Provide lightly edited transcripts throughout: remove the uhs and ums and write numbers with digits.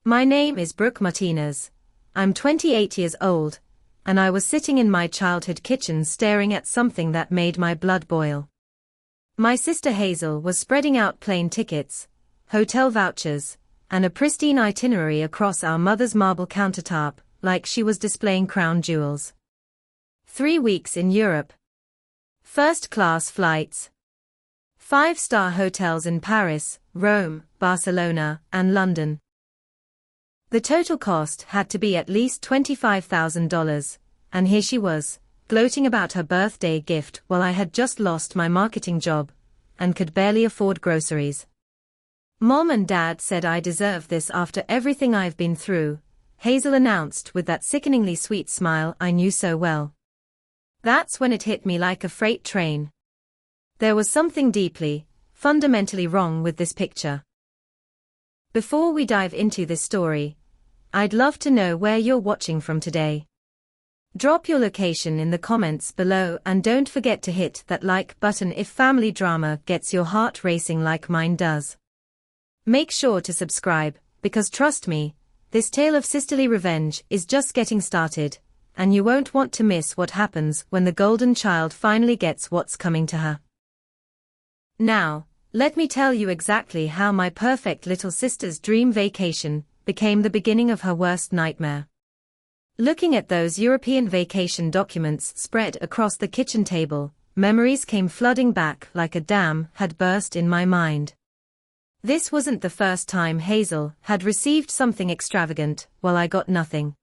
My name is Brooke Martinez. I'm 28 years old, and I was sitting in my childhood kitchen staring at something that made my blood boil. My sister Hazel was spreading out plane tickets, hotel vouchers, and a pristine itinerary across our mother's marble countertop, like she was displaying crown jewels. 3 weeks in Europe. First-class flights. 5-star hotels in Paris, Rome, Barcelona, and London. The total cost had to be at least $25,000, and here she was, gloating about her birthday gift while I had just lost my marketing job and could barely afford groceries. Mom and Dad said I deserve this after everything I've been through, Hazel announced with that sickeningly sweet smile I knew so well. That's when it hit me like a freight train. There was something deeply, fundamentally wrong with this picture. Before we dive into this story, I'd love to know where you're watching from today. Drop your location in the comments below and don't forget to hit that like button if family drama gets your heart racing like mine does. Make sure to subscribe, because trust me, this tale of sisterly revenge is just getting started, and you won't want to miss what happens when the golden child finally gets what's coming to her. Now, let me tell you exactly how my perfect little sister's dream vacation became the beginning of her worst nightmare. Looking at those European vacation documents spread across the kitchen table, memories came flooding back like a dam had burst in my mind. This wasn't the first time Hazel had received something extravagant, while I got nothing.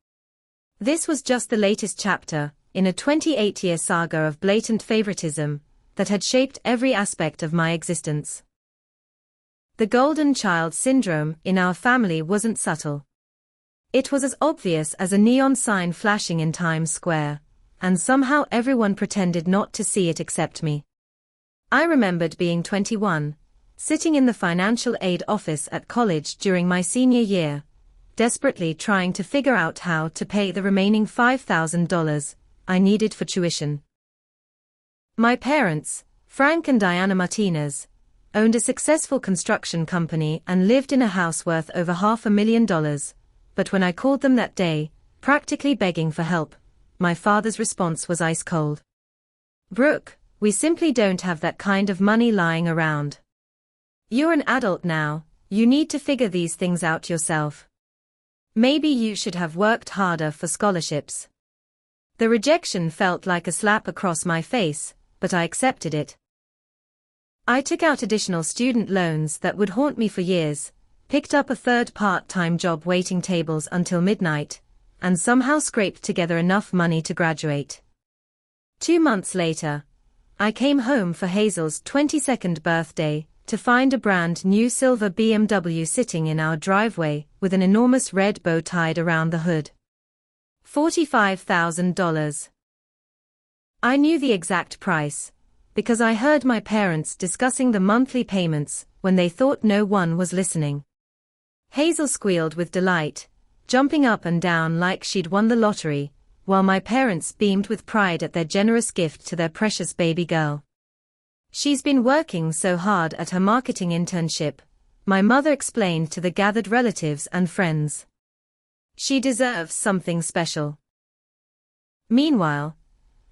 This was just the latest chapter in a 28-year saga of blatant favoritism that had shaped every aspect of my existence. The golden child syndrome in our family wasn't subtle. It was as obvious as a neon sign flashing in Times Square, and somehow everyone pretended not to see it except me. I remembered being 21, sitting in the financial aid office at college during my senior year, desperately trying to figure out how to pay the remaining $5,000 I needed for tuition. My parents, Frank and Diana Martinez, owned a successful construction company and lived in a house worth over $500,000, but when I called them that day, practically begging for help, my father's response was ice cold. "Brooke, we simply don't have that kind of money lying around. You're an adult now, you need to figure these things out yourself. Maybe you should have worked harder for scholarships." The rejection felt like a slap across my face, but I accepted it. I took out additional student loans that would haunt me for years, picked up a third part-time job waiting tables until midnight, and somehow scraped together enough money to graduate. 2 months later, I came home for Hazel's 22nd birthday to find a brand new silver BMW sitting in our driveway with an enormous red bow tied around the hood. $45,000. I knew the exact price, because I heard my parents discussing the monthly payments when they thought no one was listening. Hazel squealed with delight, jumping up and down like she'd won the lottery, while my parents beamed with pride at their generous gift to their precious baby girl. "She's been working so hard at her marketing internship," my mother explained to the gathered relatives and friends. "She deserves something special." Meanwhile,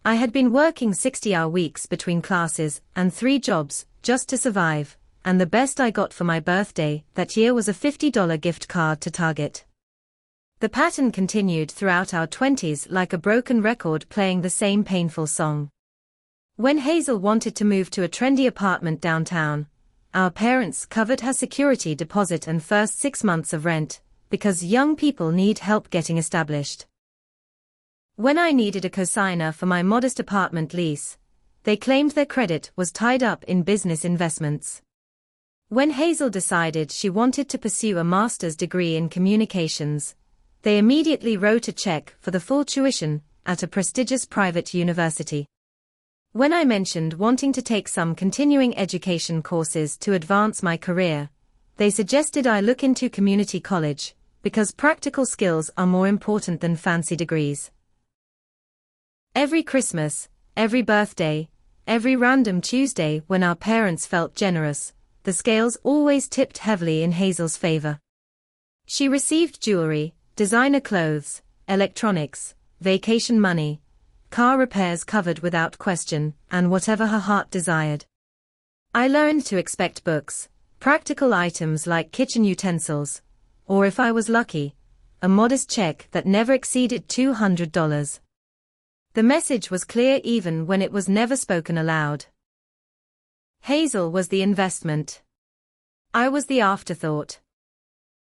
I had been working 60-hour weeks between classes and 3 jobs just to survive, and the best I got for my birthday that year was a $50 gift card to Target. The pattern continued throughout our 20s like a broken record playing the same painful song. When Hazel wanted to move to a trendy apartment downtown, our parents covered her security deposit and first 6 months of rent, because young people need help getting established. When I needed a cosigner for my modest apartment lease, they claimed their credit was tied up in business investments. When Hazel decided she wanted to pursue a master's degree in communications, they immediately wrote a check for the full tuition at a prestigious private university. When I mentioned wanting to take some continuing education courses to advance my career, they suggested I look into community college, because practical skills are more important than fancy degrees. Every Christmas, every birthday, every random Tuesday when our parents felt generous, the scales always tipped heavily in Hazel's favor. She received jewelry, designer clothes, electronics, vacation money, car repairs covered without question, and whatever her heart desired. I learned to expect books, practical items like kitchen utensils, or if I was lucky, a modest check that never exceeded $200. The message was clear even when it was never spoken aloud. Hazel was the investment. I was the afterthought.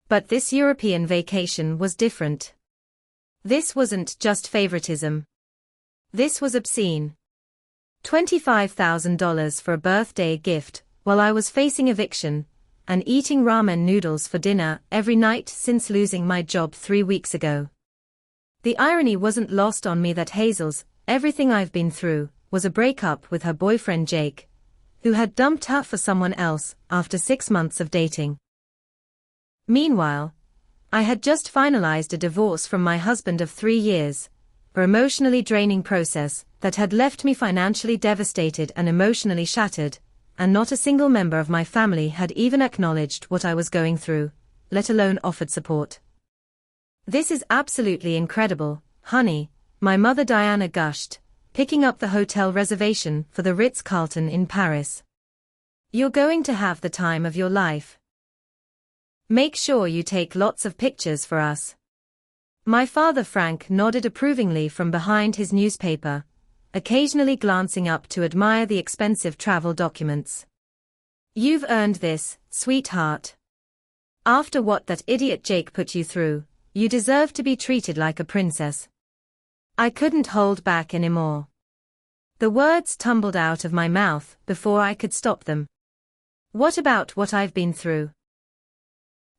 But this European vacation was different. This wasn't just favoritism. This was obscene. $25,000 for a birthday gift, while I was facing eviction, and eating ramen noodles for dinner every night since losing my job 3 weeks ago. The irony wasn't lost on me that Hazel's everything I've been through was a breakup with her boyfriend Jake, who had dumped her for someone else after 6 months of dating. Meanwhile, I had just finalized a divorce from my husband of 3 years, an emotionally draining process that had left me financially devastated and emotionally shattered, and not a single member of my family had even acknowledged what I was going through, let alone offered support. "This is absolutely incredible, honey," my mother Diana gushed, picking up the hotel reservation for the Ritz-Carlton in Paris. "You're going to have the time of your life. Make sure you take lots of pictures for us." My father Frank nodded approvingly from behind his newspaper, occasionally glancing up to admire the expensive travel documents. "You've earned this, sweetheart. After what that idiot Jake put you through, you deserve to be treated like a princess." I couldn't hold back anymore. The words tumbled out of my mouth before I could stop them. What about what I've been through?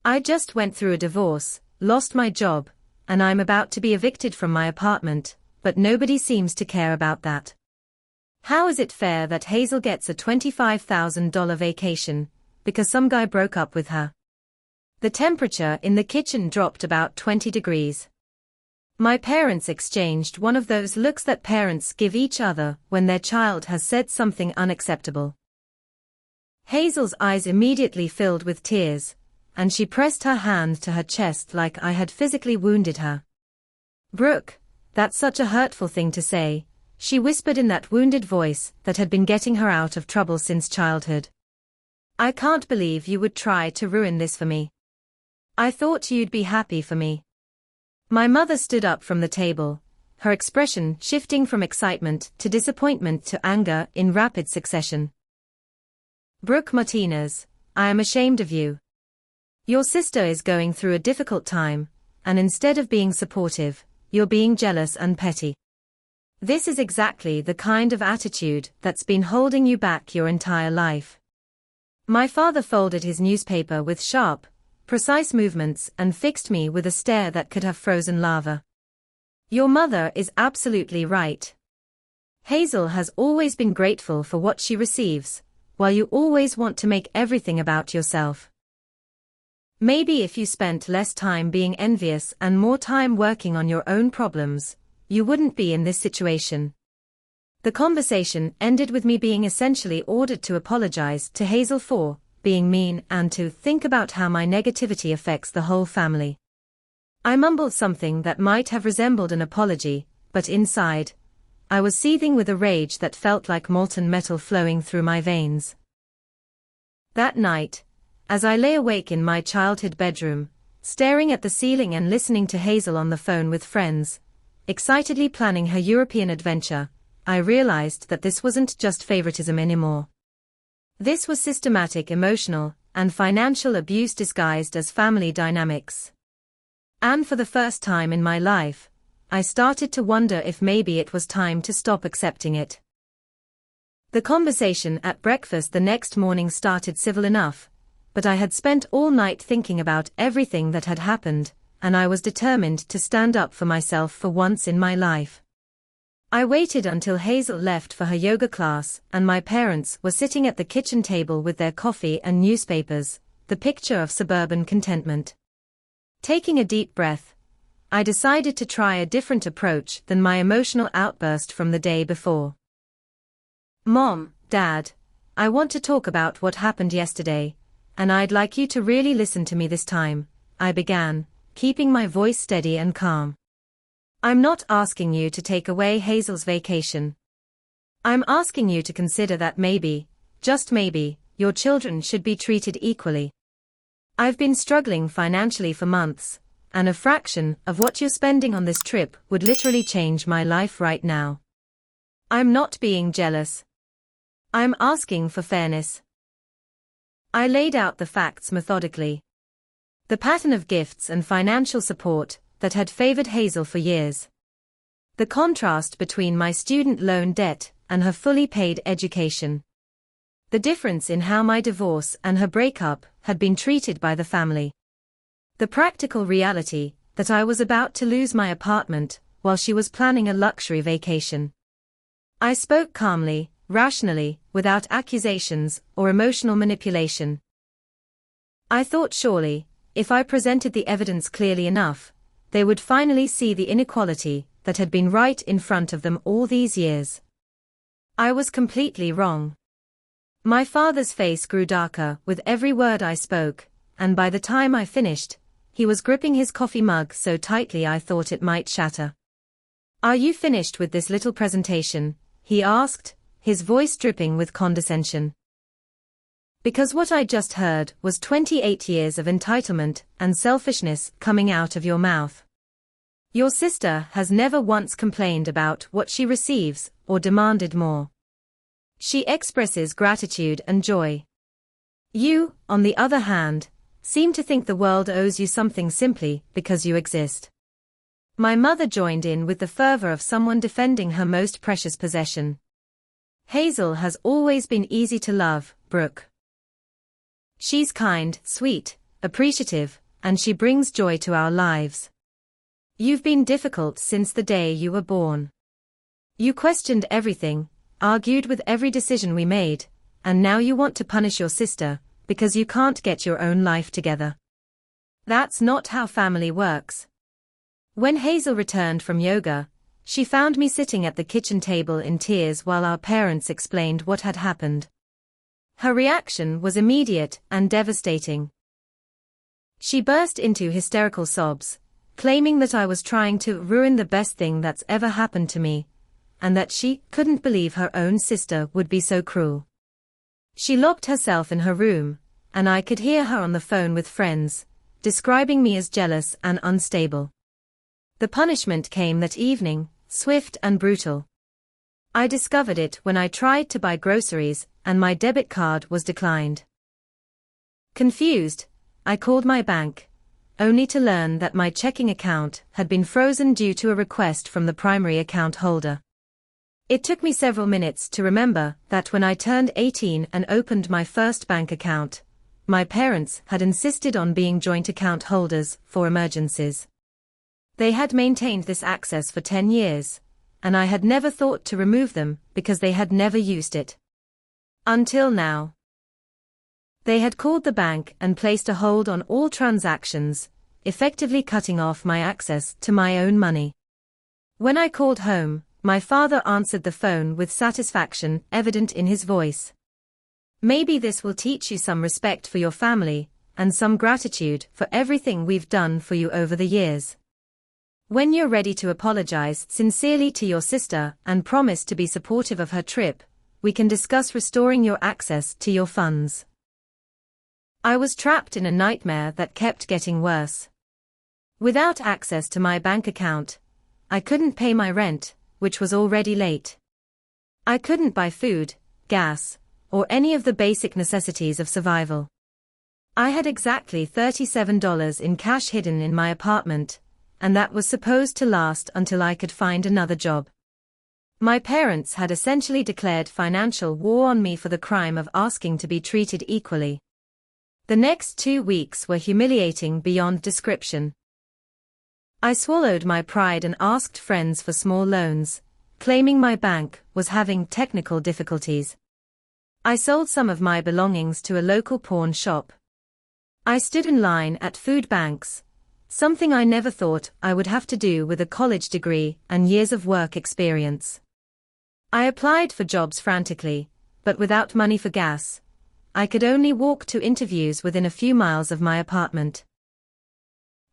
I just went through a divorce, lost my job, and I'm about to be evicted from my apartment, but nobody seems to care about that. How is it fair that Hazel gets a $25,000 vacation because some guy broke up with her? The temperature in the kitchen dropped about 20 degrees. My parents exchanged one of those looks that parents give each other when their child has said something unacceptable. Hazel's eyes immediately filled with tears, and she pressed her hand to her chest like I had physically wounded her. "Brooke, that's such a hurtful thing to say," she whispered in that wounded voice that had been getting her out of trouble since childhood. "I can't believe you would try to ruin this for me. I thought you'd be happy for me." My mother stood up from the table, her expression shifting from excitement to disappointment to anger in rapid succession. "Brooke Martinez, I am ashamed of you. Your sister is going through a difficult time, and instead of being supportive, you're being jealous and petty. This is exactly the kind of attitude that's been holding you back your entire life." My father folded his newspaper with sharp, precise movements and fixed me with a stare that could have frozen lava. "Your mother is absolutely right. Hazel has always been grateful for what she receives, while you always want to make everything about yourself. Maybe if you spent less time being envious and more time working on your own problems, you wouldn't be in this situation." The conversation ended with me being essentially ordered to apologize to Hazel for being mean and to think about how my negativity affects the whole family. I mumbled something that might have resembled an apology, but inside, I was seething with a rage that felt like molten metal flowing through my veins. That night, as I lay awake in my childhood bedroom, staring at the ceiling and listening to Hazel on the phone with friends, excitedly planning her European adventure, I realized that this wasn't just favoritism anymore. This was systematic emotional and financial abuse disguised as family dynamics. And for the first time in my life, I started to wonder if maybe it was time to stop accepting it. The conversation at breakfast the next morning started civil enough, but I had spent all night thinking about everything that had happened, and I was determined to stand up for myself for once in my life. I waited until Hazel left for her yoga class and my parents were sitting at the kitchen table with their coffee and newspapers, the picture of suburban contentment. Taking a deep breath, I decided to try a different approach than my emotional outburst from the day before. "Mom, Dad, I want to talk about what happened yesterday, and I'd like you to really listen to me this time," I began, keeping my voice steady and calm. I'm not asking you to take away Hazel's vacation. I'm asking you to consider that maybe, just maybe, your children should be treated equally. I've been struggling financially for months, and a fraction of what you're spending on this trip would literally change my life right now. I'm not being jealous. I'm asking for fairness. I laid out the facts methodically. The pattern of gifts and financial support that had favored Hazel for years. The contrast between my student loan debt and her fully paid education. The difference in how my divorce and her breakup had been treated by the family. The practical reality that I was about to lose my apartment while she was planning a luxury vacation. I spoke calmly, rationally, without accusations or emotional manipulation. I thought surely, if I presented the evidence clearly enough, they would finally see the inequality that had been right in front of them all these years. I was completely wrong. My father's face grew darker with every word I spoke, and by the time I finished, he was gripping his coffee mug so tightly I thought it might shatter. Are you finished with this little presentation? He asked, his voice dripping with condescension. Because what I just heard was 28 years of entitlement and selfishness coming out of your mouth. Your sister has never once complained about what she receives or demanded more. She expresses gratitude and joy. You, on the other hand, seem to think the world owes you something simply because you exist. My mother joined in with the fervor of someone defending her most precious possession. Hazel has always been easy to love, Brooke. She's kind, sweet, appreciative, and she brings joy to our lives. You've been difficult since the day you were born. You questioned everything, argued with every decision we made, and now you want to punish your sister because you can't get your own life together. That's not how family works. When Hazel returned from yoga, she found me sitting at the kitchen table in tears while our parents explained what had happened. Her reaction was immediate and devastating. She burst into hysterical sobs, claiming that I was trying to ruin the best thing that's ever happened to me, and that she couldn't believe her own sister would be so cruel. She locked herself in her room, and I could hear her on the phone with friends, describing me as jealous and unstable. The punishment came that evening, swift and brutal. I discovered it when I tried to buy groceries and my debit card was declined. Confused, I called my bank, only to learn that my checking account had been frozen due to a request from the primary account holder. It took me several minutes to remember that when I turned 18 and opened my first bank account, my parents had insisted on being joint account holders for emergencies. They had maintained this access for 10 years, and I had never thought to remove them because they had never used it. Until now. They had called the bank and placed a hold on all transactions, effectively cutting off my access to my own money. When I called home, my father answered the phone with satisfaction evident in his voice. Maybe this will teach you some respect for your family, and some gratitude for everything we've done for you over the years. When you're ready to apologize sincerely to your sister and promise to be supportive of her trip, we can discuss restoring your access to your funds. I was trapped in a nightmare that kept getting worse. Without access to my bank account, I couldn't pay my rent, which was already late. I couldn't buy food, gas, or any of the basic necessities of survival. I had exactly $37 in cash hidden in my apartment, and that was supposed to last until I could find another job. My parents had essentially declared financial war on me for the crime of asking to be treated equally. The next 2 weeks were humiliating beyond description. I swallowed my pride and asked friends for small loans, claiming my bank was having technical difficulties. I sold some of my belongings to a local pawn shop. I stood in line at food banks, something I never thought I would have to do with a college degree and years of work experience. I applied for jobs frantically, but without money for gas. I could only walk to interviews within a few miles of my apartment.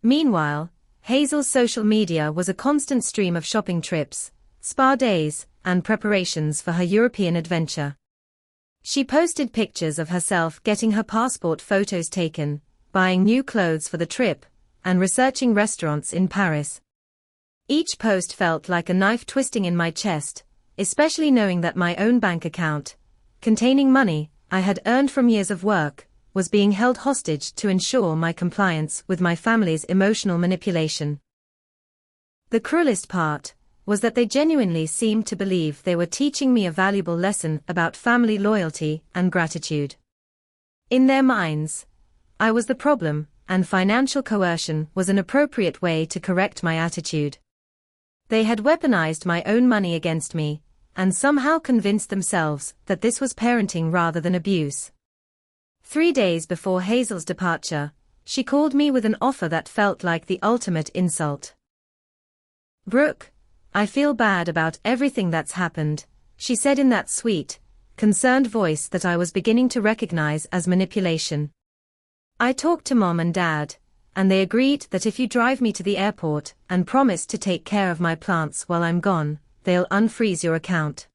Meanwhile, Hazel's social media was a constant stream of shopping trips, spa days, and preparations for her European adventure. She posted pictures of herself getting her passport photos taken, buying new clothes for the trip, and researching restaurants in Paris. Each post felt like a knife twisting in my chest, especially knowing that my own bank account, containing money I had earned from years of work, was being held hostage to ensure my compliance with my family's emotional manipulation. The cruelest part was that they genuinely seemed to believe they were teaching me a valuable lesson about family loyalty and gratitude. In their minds, I was the problem, and financial coercion was an appropriate way to correct my attitude. They had weaponized my own money against me, and somehow convinced themselves that this was parenting rather than abuse. 3 days before Hazel's departure, she called me with an offer that felt like the ultimate insult. "Brooke, I feel bad about everything that's happened," she said in that sweet, concerned voice that I was beginning to recognize as manipulation. "I talked to Mom and Dad, and they agreed that if you drive me to the airport and promise to take care of my plants while I'm gone, they'll unfreeze your account.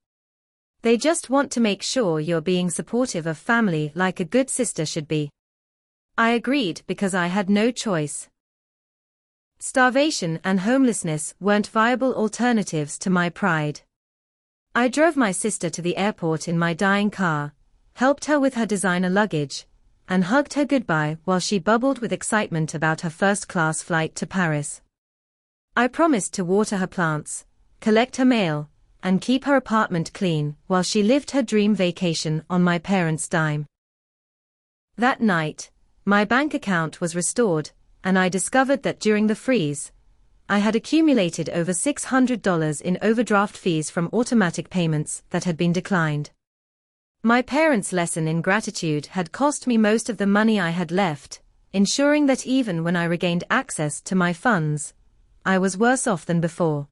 They just want to make sure you're being supportive of family like a good sister should be." I agreed because I had no choice. Starvation and homelessness weren't viable alternatives to my pride. I drove my sister to the airport in my dying car, helped her with her designer luggage, and hugged her goodbye while she bubbled with excitement about her first-class flight to Paris. I promised to water her plants, collect her mail, and keep her apartment clean while she lived her dream vacation on my parents' dime. That night, my bank account was restored, and I discovered that during the freeze, I had accumulated over $600 in overdraft fees from automatic payments that had been declined. My parents' lesson in gratitude had cost me most of the money I had left, ensuring that even when I regained access to my funds, I was worse off than before.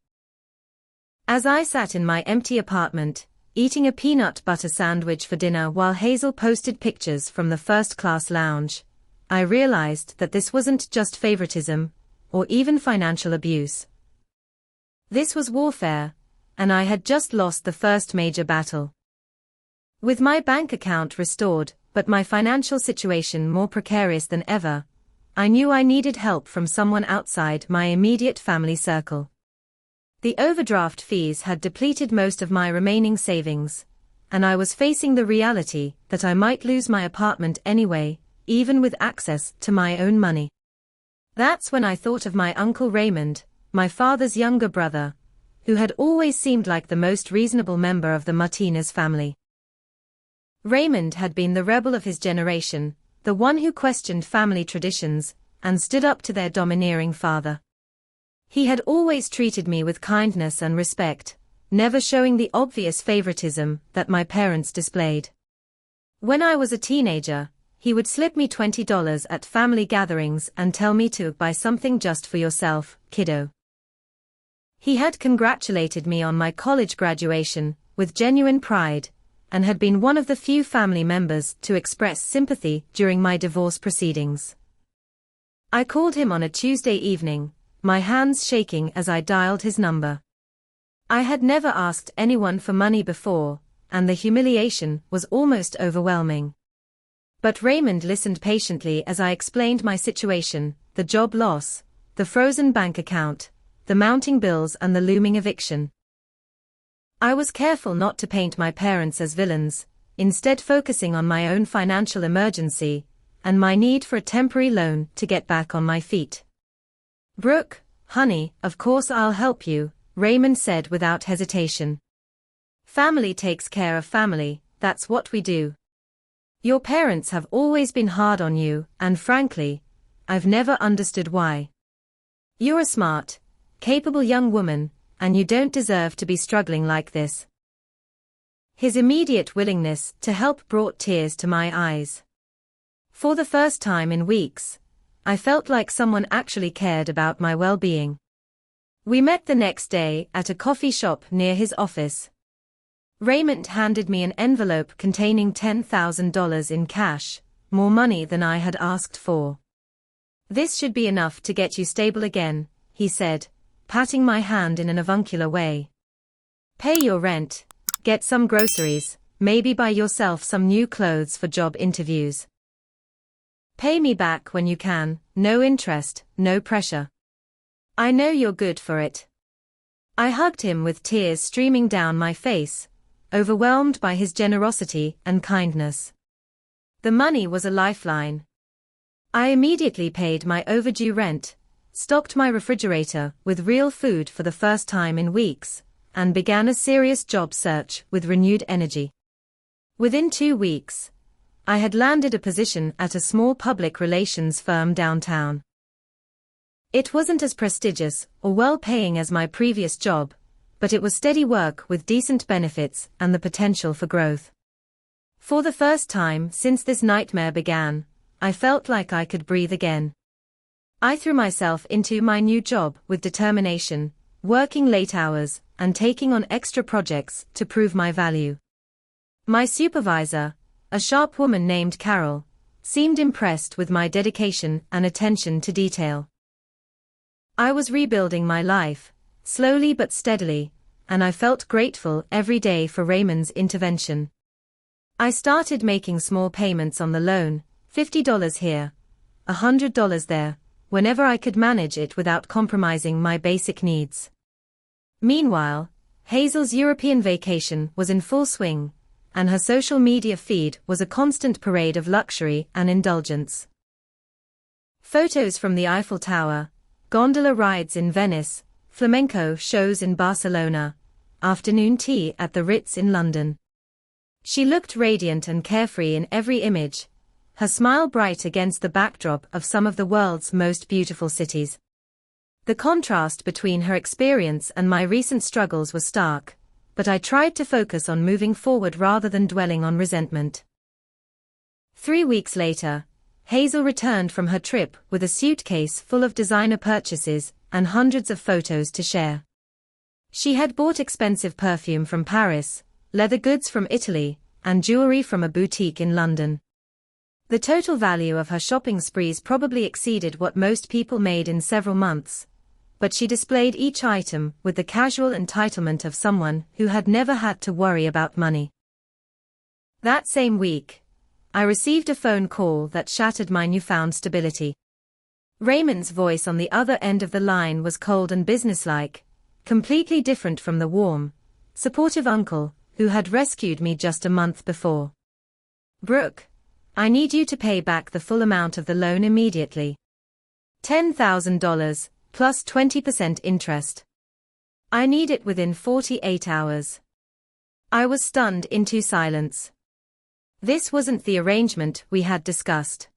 As I sat in my empty apartment, eating a peanut butter sandwich for dinner while Hazel posted pictures from the first-class lounge, I realized that this wasn't just favoritism, or even financial abuse. This was warfare, and I had just lost the first major battle. With my bank account restored, but my financial situation more precarious than ever, I knew I needed help from someone outside my immediate family circle. The overdraft fees had depleted most of my remaining savings, and I was facing the reality that I might lose my apartment anyway, even with access to my own money. That's when I thought of my Uncle Raymond, my father's younger brother, who had always seemed like the most reasonable member of the Martinez family. Raymond had been the rebel of his generation, the one who questioned family traditions and stood up to their domineering father. He had always treated me with kindness and respect, never showing the obvious favoritism that my parents displayed. When I was a teenager, he would slip me $20 at family gatherings and tell me to buy something just for yourself, kiddo. He had congratulated me on my college graduation with genuine pride, and had been one of the few family members to express sympathy during my divorce proceedings. I called him on a Tuesday evening, my hands shaking as I dialed his number. I had never asked anyone for money before, and the humiliation was almost overwhelming. But Raymond listened patiently as I explained my situation, the job loss, the frozen bank account, the mounting bills and the looming eviction. I was careful not to paint my parents as villains, instead focusing on my own financial emergency, and my need for a temporary loan to get back on my feet. "Brooke, honey, of course I'll help you," Raymond said without hesitation. "Family takes care of family, that's what we do. Your parents have always been hard on you, and frankly, I've never understood why. You're a smart, capable young woman, and you don't deserve to be struggling like this." His immediate willingness to help brought tears to my eyes. For the first time in weeks, I felt like someone actually cared about my well-being. We met the next day at a coffee shop near his office. Raymond handed me an envelope containing $10,000 in cash, more money than I had asked for. This should be enough to get you stable again, he said, patting my hand in an avuncular way. Pay your rent, get some groceries, maybe buy yourself some new clothes for job interviews. Pay me back when you can, no interest, no pressure. I know you're good for it. I hugged him with tears streaming down my face, overwhelmed by his generosity and kindness. The money was a lifeline. I immediately paid my overdue rent, stocked my refrigerator with real food for the first time in weeks, and began a serious job search with renewed energy. Within 2 weeks, I had landed a position at a small public relations firm downtown. It wasn't as prestigious or well-paying as my previous job, but it was steady work with decent benefits and the potential for growth. For the first time since this nightmare began, I felt like I could breathe again. I threw myself into my new job with determination, working late hours, and taking on extra projects to prove my value. My supervisor, a sharp woman named Carol, seemed impressed with my dedication and attention to detail. I was rebuilding my life, slowly but steadily, and I felt grateful every day for Raymond's intervention. I started making small payments on the loan, $50 here, $100 there, whenever I could manage it without compromising my basic needs. Meanwhile, Hazel's European vacation was in full swing, and her social media feed was a constant parade of luxury and indulgence. Photos from the Eiffel Tower, gondola rides in Venice, flamenco shows in Barcelona, afternoon tea at the Ritz in London. She looked radiant and carefree in every image, her smile bright against the backdrop of some of the world's most beautiful cities. The contrast between her experience and my recent struggles was stark, but I tried to focus on moving forward rather than dwelling on resentment. 3 weeks later, Hazel returned from her trip with a suitcase full of designer purchases and hundreds of photos to share. She had bought expensive perfume from Paris, leather goods from Italy, and jewelry from a boutique in London. The total value of her shopping sprees probably exceeded what most people made in several months, but she displayed each item with the casual entitlement of someone who had never had to worry about money. That same week, I received a phone call that shattered my newfound stability. Raymond's voice on the other end of the line was cold and businesslike, completely different from the warm, supportive uncle who had rescued me just a month before. "Brooke, I need you to pay back the full amount of the loan immediately. $10,000, plus 20% interest. I need it within 48 hours. I was stunned into silence. This wasn't the arrangement we had discussed.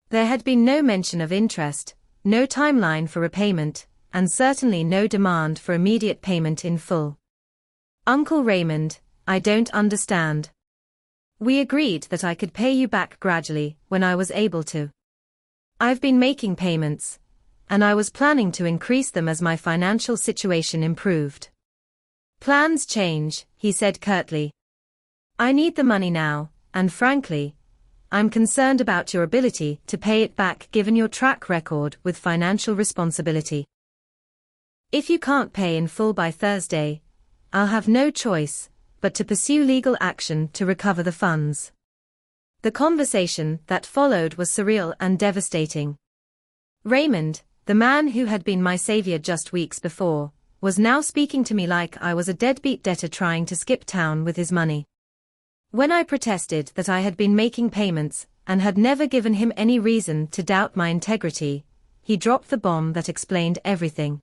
There had been no mention of interest, no timeline for repayment, and certainly no demand for immediate payment in full. Uncle Raymond, I don't understand. We agreed that I could pay you back gradually when I was able to. I've been making payments, and I was planning to increase them as my financial situation improved. Plans change, he said curtly. I need the money now, and frankly, I'm concerned about your ability to pay it back given your track record with financial responsibility. If you can't pay in full by Thursday, I'll have no choice but to pursue legal action to recover the funds. The conversation that followed was surreal and devastating. Raymond, the man who had been my savior just weeks before, was now speaking to me like I was a deadbeat debtor trying to skip town with his money. When I protested that I had been making payments and had never given him any reason to doubt my integrity, he dropped the bomb that explained everything.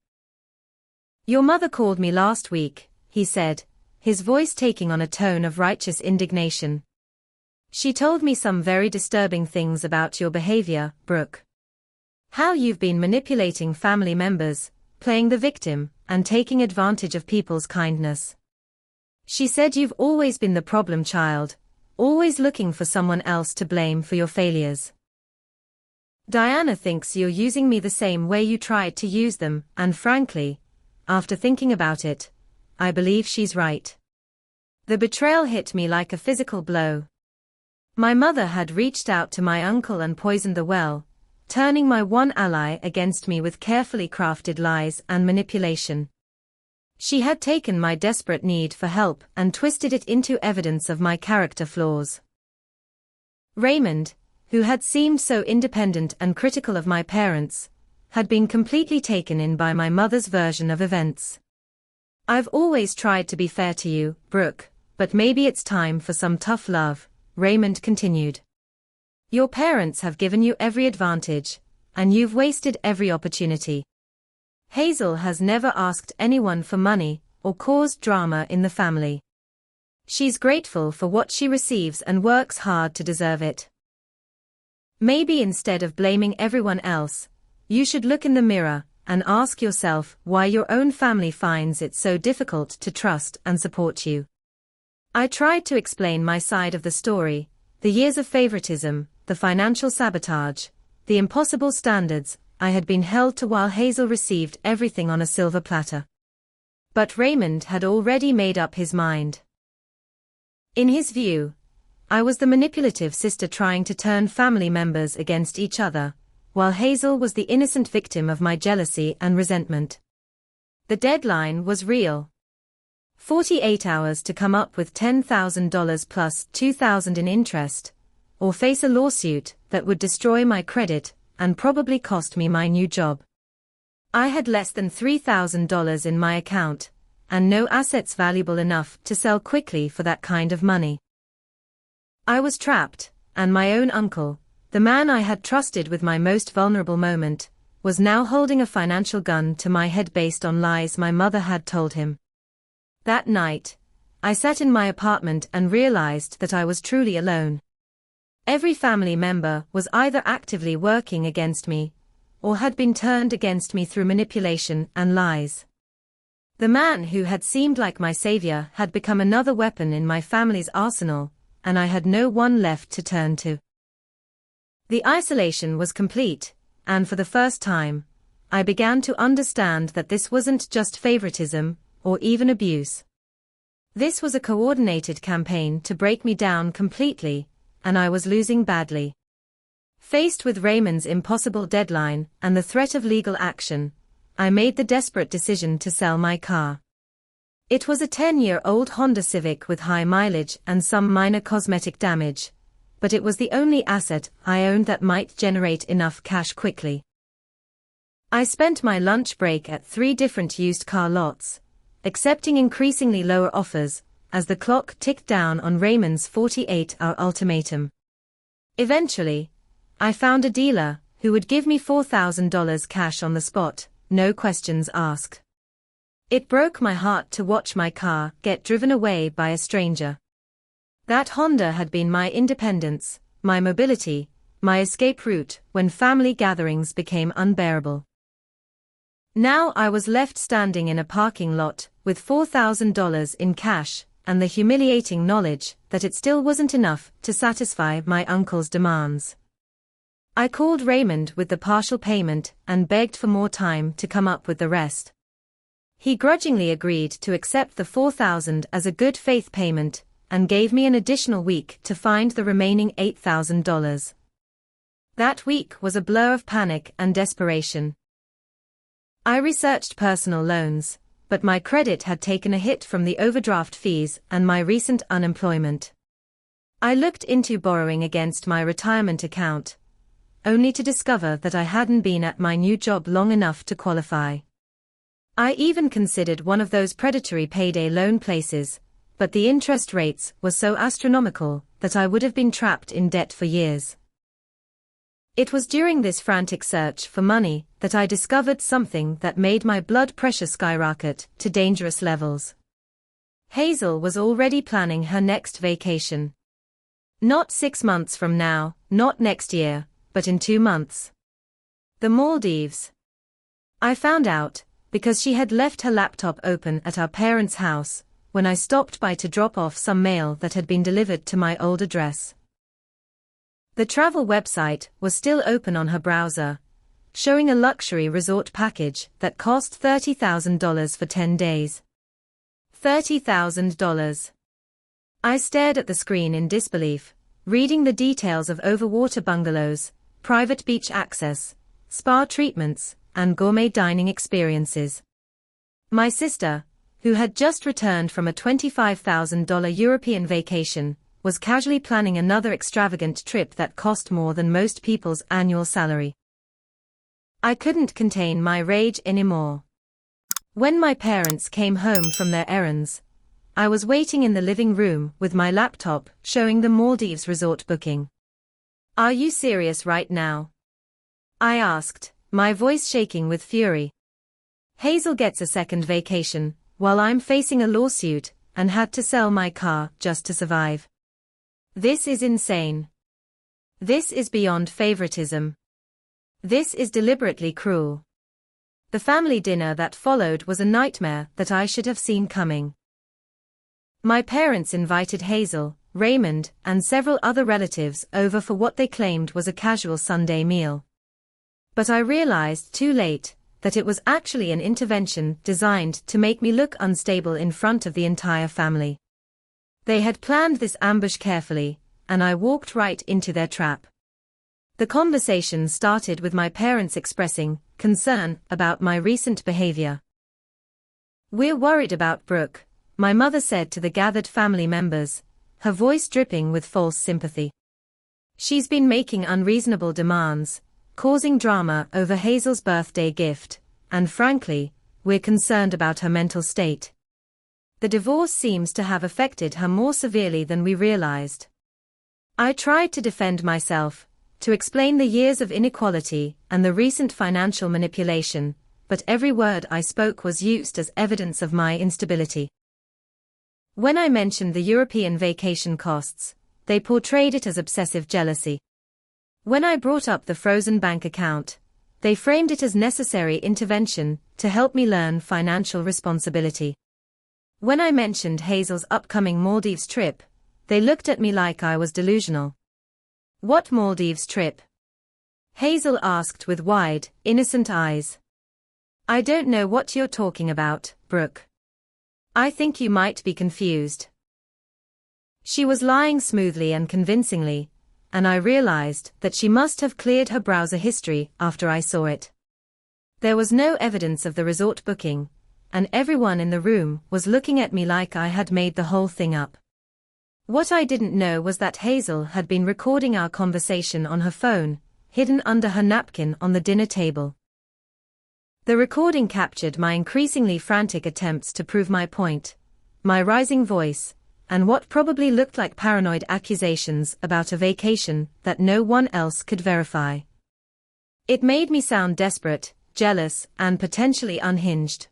Your mother called me last week, he said, his voice taking on a tone of righteous indignation. She told me some very disturbing things about your behavior, Brooke. How you've been manipulating family members, playing the victim, and taking advantage of people's kindness. She said you've always been the problem child, always looking for someone else to blame for your failures. Diana thinks you're using me the same way you tried to use them, and frankly, after thinking about it, I believe she's right. The betrayal hit me like a physical blow. My mother had reached out to my uncle and poisoned the well, turning my one ally against me with carefully crafted lies and manipulation. She had taken my desperate need for help and twisted it into evidence of my character flaws. Raymond, who had seemed so independent and critical of my parents, had been completely taken in by my mother's version of events. "I've always tried to be fair to you, Brooke, but maybe it's time for some tough love," Raymond continued. "Your parents have given you every advantage, and you've wasted every opportunity. Hazel has never asked anyone for money or caused drama in the family. She's grateful for what she receives and works hard to deserve it. Maybe instead of blaming everyone else, you should look in the mirror and ask yourself why your own family finds it so difficult to trust and support you." I tried to explain my side of the story, the years of favoritism, the financial sabotage, the impossible standards I had been held to while Hazel received everything on a silver platter. But Raymond had already made up his mind. In his view, I was the manipulative sister trying to turn family members against each other, while Hazel was the innocent victim of my jealousy and resentment. The deadline was real. 48 hours to come up with $10,000 plus $2,000 in interest, or face a lawsuit that would destroy my credit and probably cost me my new job. I had less than $3,000 in my account, and no assets valuable enough to sell quickly for that kind of money. I was trapped, and my own uncle, the man I had trusted with my most vulnerable moment, was now holding a financial gun to my head based on lies my mother had told him. That night, I sat in my apartment and realized that I was truly alone. Every family member was either actively working against me, or had been turned against me through manipulation and lies. The man who had seemed like my savior had become another weapon in my family's arsenal, and I had no one left to turn to. The isolation was complete, and for the first time, I began to understand that this wasn't just favoritism, or even abuse. This was a coordinated campaign to break me down completely, and I was losing badly. Faced with Raymond's impossible deadline and the threat of legal action, I made the desperate decision to sell my car. It was a 10-year-old Honda Civic with high mileage and some minor cosmetic damage, but it was the only asset I owned that might generate enough cash quickly. I spent my lunch break at 3 different used car lots, accepting increasingly lower offers as the clock ticked down on Raymond's 48-hour ultimatum. Eventually, I found a dealer who would give me $4,000 cash on the spot, no questions asked. It broke my heart to watch my car get driven away by a stranger. That Honda had been my independence, my mobility, my escape route when family gatherings became unbearable. Now I was left standing in a parking lot with $4,000 in cash and the humiliating knowledge that it still wasn't enough to satisfy my uncle's demands. I called Raymond with the partial payment and begged for more time to come up with the rest. He grudgingly agreed to accept the $4,000 as a good faith payment and gave me an additional week to find the remaining $8,000. That week was a blur of panic and desperation. I researched personal loans, but my credit had taken a hit from the overdraft fees and my recent unemployment. I looked into borrowing against my retirement account, only to discover that I hadn't been at my new job long enough to qualify. I even considered one of those predatory payday loan places, but the interest rates were so astronomical that I would have been trapped in debt for years. It was during this frantic search for money that I discovered something that made my blood pressure skyrocket to dangerous levels. Hazel was already planning her next vacation. Not 6 months from now, not next year, but in 2 months. The Maldives. I found out because she had left her laptop open at our parents' house when I stopped by to drop off some mail that had been delivered to my old address. The travel website was still open on her browser, showing a luxury resort package that cost $30,000 for 10 days. $30,000. I stared at the screen in disbelief, reading the details of overwater bungalows, private beach access, spa treatments, and gourmet dining experiences. My sister, who had just returned from a $25,000 European vacation, was casually planning another extravagant trip that cost more than most people's annual salary. I couldn't contain my rage anymore. When my parents came home from their errands, I was waiting in the living room with my laptop showing the Maldives resort booking. "Are you serious right now?" I asked, my voice shaking with fury. Hazel gets a second vacation, while I'm facing a lawsuit and had to sell my car just to survive. This is insane. This is beyond favoritism. This is deliberately cruel. The family dinner that followed was a nightmare that I should have seen coming. My parents invited Hazel, Raymond, and several other relatives over for what they claimed was a casual Sunday meal. But I realized too late that it was actually an intervention designed to make me look unstable in front of the entire family. They had planned this ambush carefully, and I walked right into their trap. The conversation started with my parents expressing concern about my recent behavior. "We're worried about Brooke," my mother said to the gathered family members, her voice dripping with false sympathy. "She's been making unreasonable demands, causing drama over Hazel's birthday gift, and frankly, we're concerned about her mental state. The divorce seems to have affected her more severely than we realized." I tried to defend myself, to explain the years of inequality and the recent financial manipulation, but every word I spoke was used as evidence of my instability. When I mentioned the European vacation costs, they portrayed it as obsessive jealousy. When I brought up the frozen bank account, they framed it as necessary intervention to help me learn financial responsibility. When I mentioned Hazel's upcoming Maldives trip, they looked at me like I was delusional. "What Maldives trip?" Hazel asked with wide, innocent eyes. "I don't know what you're talking about, Brooke. I think you might be confused." She was lying smoothly and convincingly, and I realized that she must have cleared her browser history after I saw it. There was no evidence of the resort booking, and everyone in the room was looking at me like I had made the whole thing up. What I didn't know was that Hazel had been recording our conversation on her phone, hidden under her napkin on the dinner table. The recording captured my increasingly frantic attempts to prove my point, my rising voice, and what probably looked like paranoid accusations about a vacation that no one else could verify. It made me sound desperate, jealous, and potentially unhinged.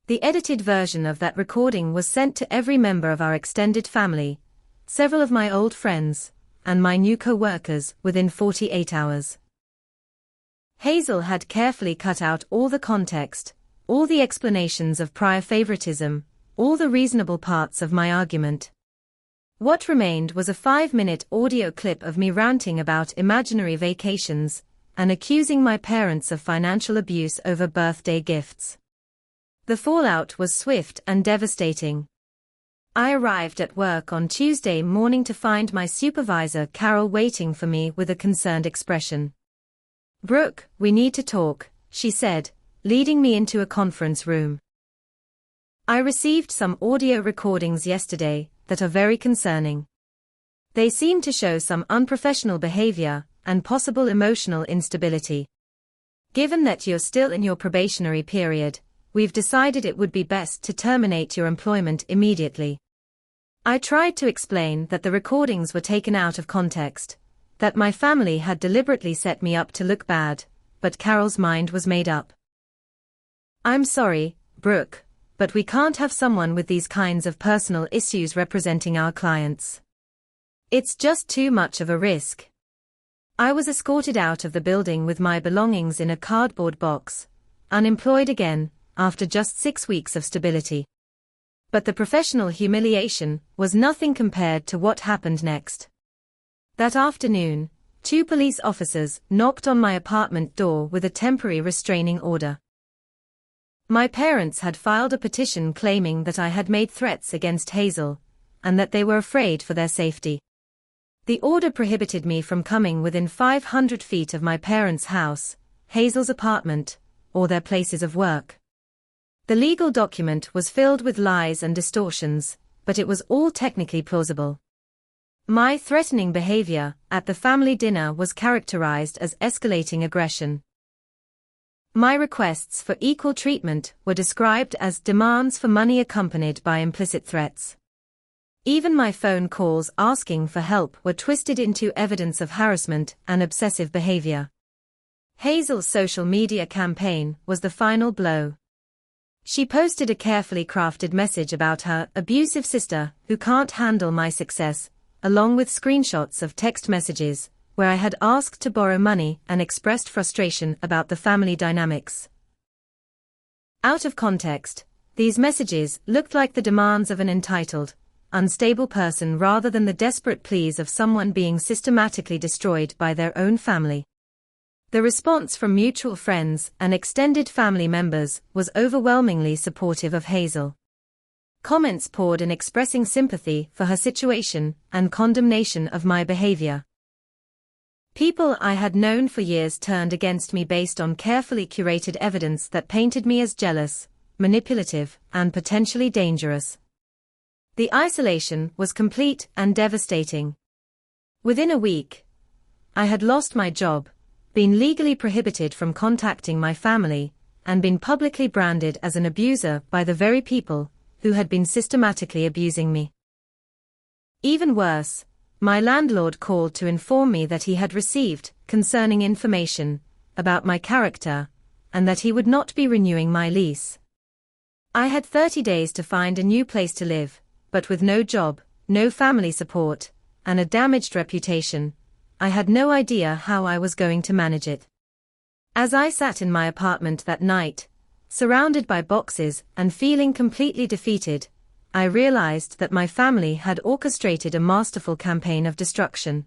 The edited version of that recording was sent to every member of our extended family, several of my old friends, and my new co-workers within 48 hours. Hazel had carefully cut out all the context, all the explanations of prior favoritism, all the reasonable parts of my argument. What remained was a 5-minute audio clip of me ranting about imaginary vacations and accusing my parents of financial abuse over birthday gifts. The fallout was swift and devastating. I arrived at work on Tuesday morning to find my supervisor Carol waiting for me with a concerned expression. "Brooke, we need to talk," she said, leading me into a conference room. "I received some audio recordings yesterday that are very concerning. They seem to show some unprofessional behavior and possible emotional instability. Given that you're still in your probationary period, we've decided it would be best to terminate your employment immediately." I tried to explain that the recordings were taken out of context, that my family had deliberately set me up to look bad, but Carol's mind was made up. "I'm sorry, Brooke, but we can't have someone with these kinds of personal issues representing our clients. It's just too much of a risk." I was escorted out of the building with my belongings in a cardboard box, unemployed again, after just 6 weeks of stability. But the professional humiliation was nothing compared to what happened next. That afternoon, 2 police officers knocked on my apartment door with a temporary restraining order. My parents had filed a petition claiming that I had made threats against Hazel, and that they were afraid for their safety. The order prohibited me from coming within 500 feet of my parents' house, Hazel's apartment, or their places of work. The legal document was filled with lies and distortions, but it was all technically plausible. My threatening behavior at the family dinner was characterized as escalating aggression. My requests for equal treatment were described as demands for money accompanied by implicit threats. Even my phone calls asking for help were twisted into evidence of harassment and obsessive behavior. Hazel's social media campaign was the final blow. She posted a carefully crafted message about her abusive sister who can't handle my success, along with screenshots of text messages where I had asked to borrow money and expressed frustration about the family dynamics. Out of context, these messages looked like the demands of an entitled, unstable person rather than the desperate pleas of someone being systematically destroyed by their own family. The response from mutual friends and extended family members was overwhelmingly supportive of Hazel. Comments poured in expressing sympathy for her situation and condemnation of my behavior. People I had known for years turned against me based on carefully curated evidence that painted me as jealous, manipulative, and potentially dangerous. The isolation was complete and devastating. Within a week, I had lost my job, been legally prohibited from contacting my family, and been publicly branded as an abuser by the very people who had been systematically abusing me. Even worse, my landlord called to inform me that he had received concerning information about my character, and that he would not be renewing my lease. I had 30 days to find a new place to live, but with no job, no family support, and a damaged reputation, I had no idea how I was going to manage it. As I sat in my apartment that night, surrounded by boxes and feeling completely defeated, I realized that my family had orchestrated a masterful campaign of destruction.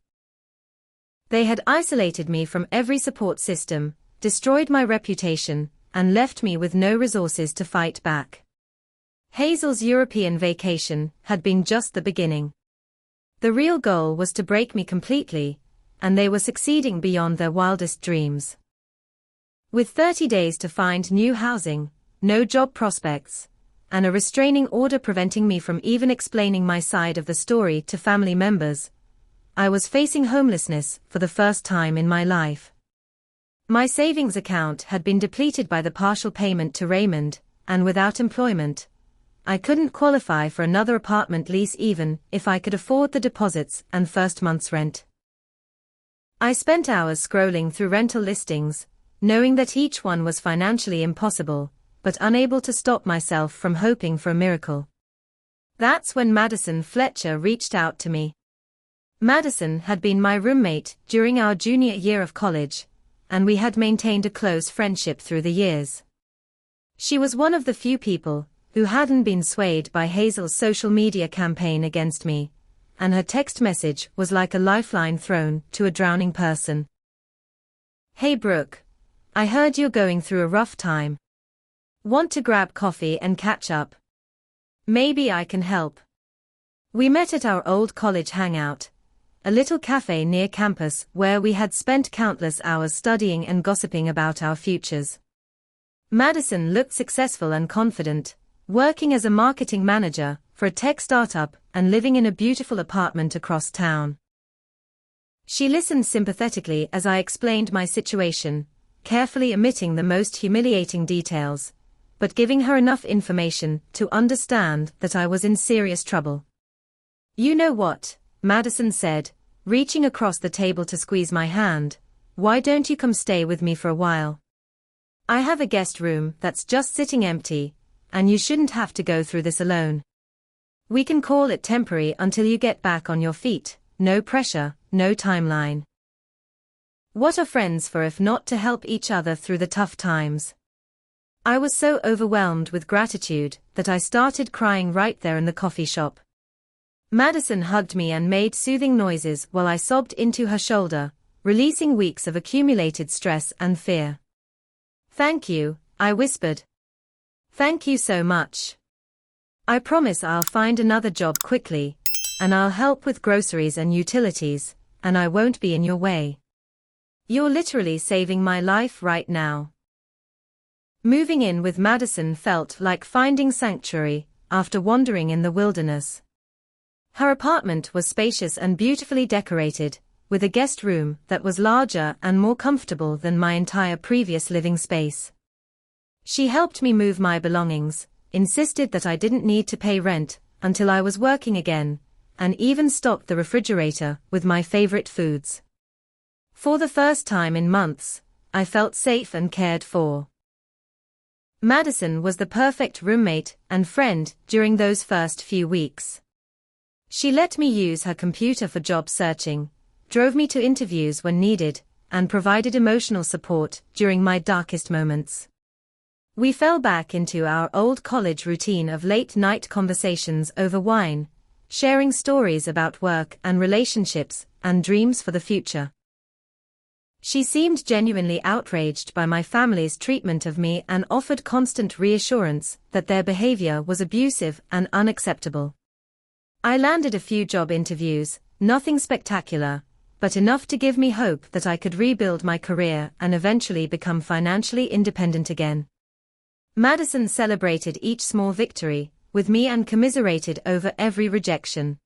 They had isolated me from every support system, destroyed my reputation, and left me with no resources to fight back. Hazel's European vacation had been just the beginning. The real goal was to break me completely, and they were succeeding beyond their wildest dreams. With 30 days to find new housing, no job prospects, and a restraining order preventing me from even explaining my side of the story to family members, I was facing homelessness for the first time in my life. My savings account had been depleted by the partial payment to Raymond, and without employment, I couldn't qualify for another apartment lease even if I could afford the deposits and first month's rent. I spent hours scrolling through rental listings, knowing that each one was financially impossible, but unable to stop myself from hoping for a miracle. That's when Madison Fletcher reached out to me. Madison had been my roommate during our junior year of college, and we had maintained a close friendship through the years. She was one of the few people who hadn't been swayed by Hazel's social media campaign against me, and her text message was like a lifeline thrown to a drowning person. "Hey Brooke, I heard you're going through a rough time. Want to grab coffee and catch up? Maybe I can help." We met at our old college hangout, a little cafe near campus where we had spent countless hours studying and gossiping about our futures. Madison looked successful and confident, working as a marketing manager for a tech startup and living in a beautiful apartment across town. She listened sympathetically as I explained my situation, carefully omitting the most humiliating details, but giving her enough information to understand that I was in serious trouble. "You know what," Madison said, reaching across the table to squeeze my hand, "why don't you come stay with me for a while? I have a guest room that's just sitting empty, and you shouldn't have to go through this alone. We can call it temporary until you get back on your feet, no pressure, no timeline." What are friends for if not to help each other through the tough times? I was so overwhelmed with gratitude that I started crying right there in the coffee shop. Madison hugged me and made soothing noises while I sobbed into her shoulder, releasing weeks of accumulated stress and fear. "Thank you," I whispered. "Thank you so much. I promise I'll find another job quickly, and I'll help with groceries and utilities, and I won't be in your way. You're literally saving my life right now." Moving in with Madison felt like finding sanctuary after wandering in the wilderness. Her apartment was spacious and beautifully decorated, with a guest room that was larger and more comfortable than my entire previous living space. She helped me move my belongings, insisted that I didn't need to pay rent until I was working again, and even stocked the refrigerator with my favorite foods. For the first time in months, I felt safe and cared for. Madison was the perfect roommate and friend during those first few weeks. She let me use her computer for job searching, drove me to interviews when needed, and provided emotional support during my darkest moments. We fell back into our old college routine of late-night conversations over wine, sharing stories about work and relationships and dreams for the future. She seemed genuinely outraged by my family's treatment of me and offered constant reassurance that their behavior was abusive and unacceptable. I landed a few job interviews, nothing spectacular, but enough to give me hope that I could rebuild my career and eventually become financially independent again. Madison celebrated each small victory with me and commiserated over every rejection.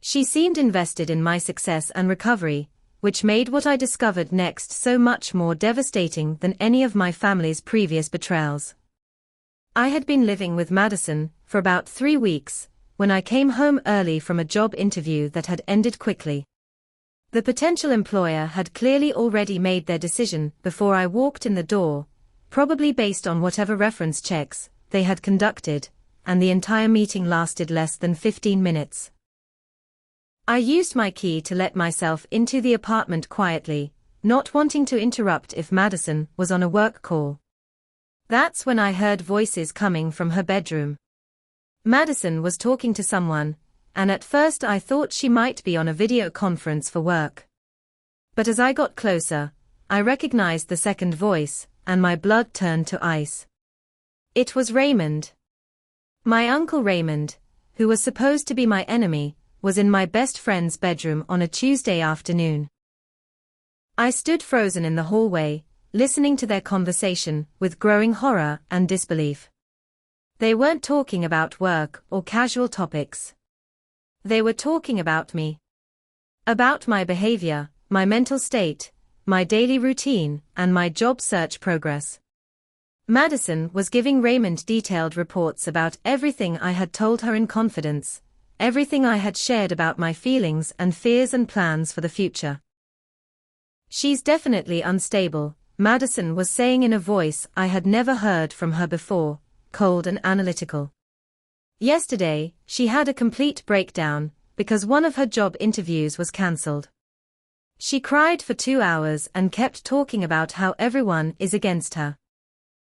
She seemed invested in my success and recovery, which made what I discovered next so much more devastating than any of my family's previous betrayals. I had been living with Madison for about 3 weeks when I came home early from a job interview that had ended quickly. The potential employer had clearly already made their decision before I walked in the door, probably based on whatever reference checks they had conducted, and the entire meeting lasted less than 15 minutes. I used my key to let myself into the apartment quietly, not wanting to interrupt if Madison was on a work call. That's when I heard voices coming from her bedroom. Madison was talking to someone, and at first I thought she might be on a video conference for work. But as I got closer, I recognized the second voice, and my blood turned to ice. It was Raymond. My uncle Raymond, who was supposed to be my enemy, was in my best friend's bedroom on a Tuesday afternoon. I stood frozen in the hallway, listening to their conversation with growing horror and disbelief. They weren't talking about work or casual topics. They were talking about me. About my behavior, my mental state, my daily routine, and my job search progress. Madison was giving Raymond detailed reports about everything I had told her in confidence, everything I had shared about my feelings and fears and plans for the future. "She's definitely unstable," Madison was saying in a voice I had never heard from her before, cold and analytical. "Yesterday, she had a complete breakdown because one of her job interviews was cancelled. She cried for 2 hours and kept talking about how everyone is against her.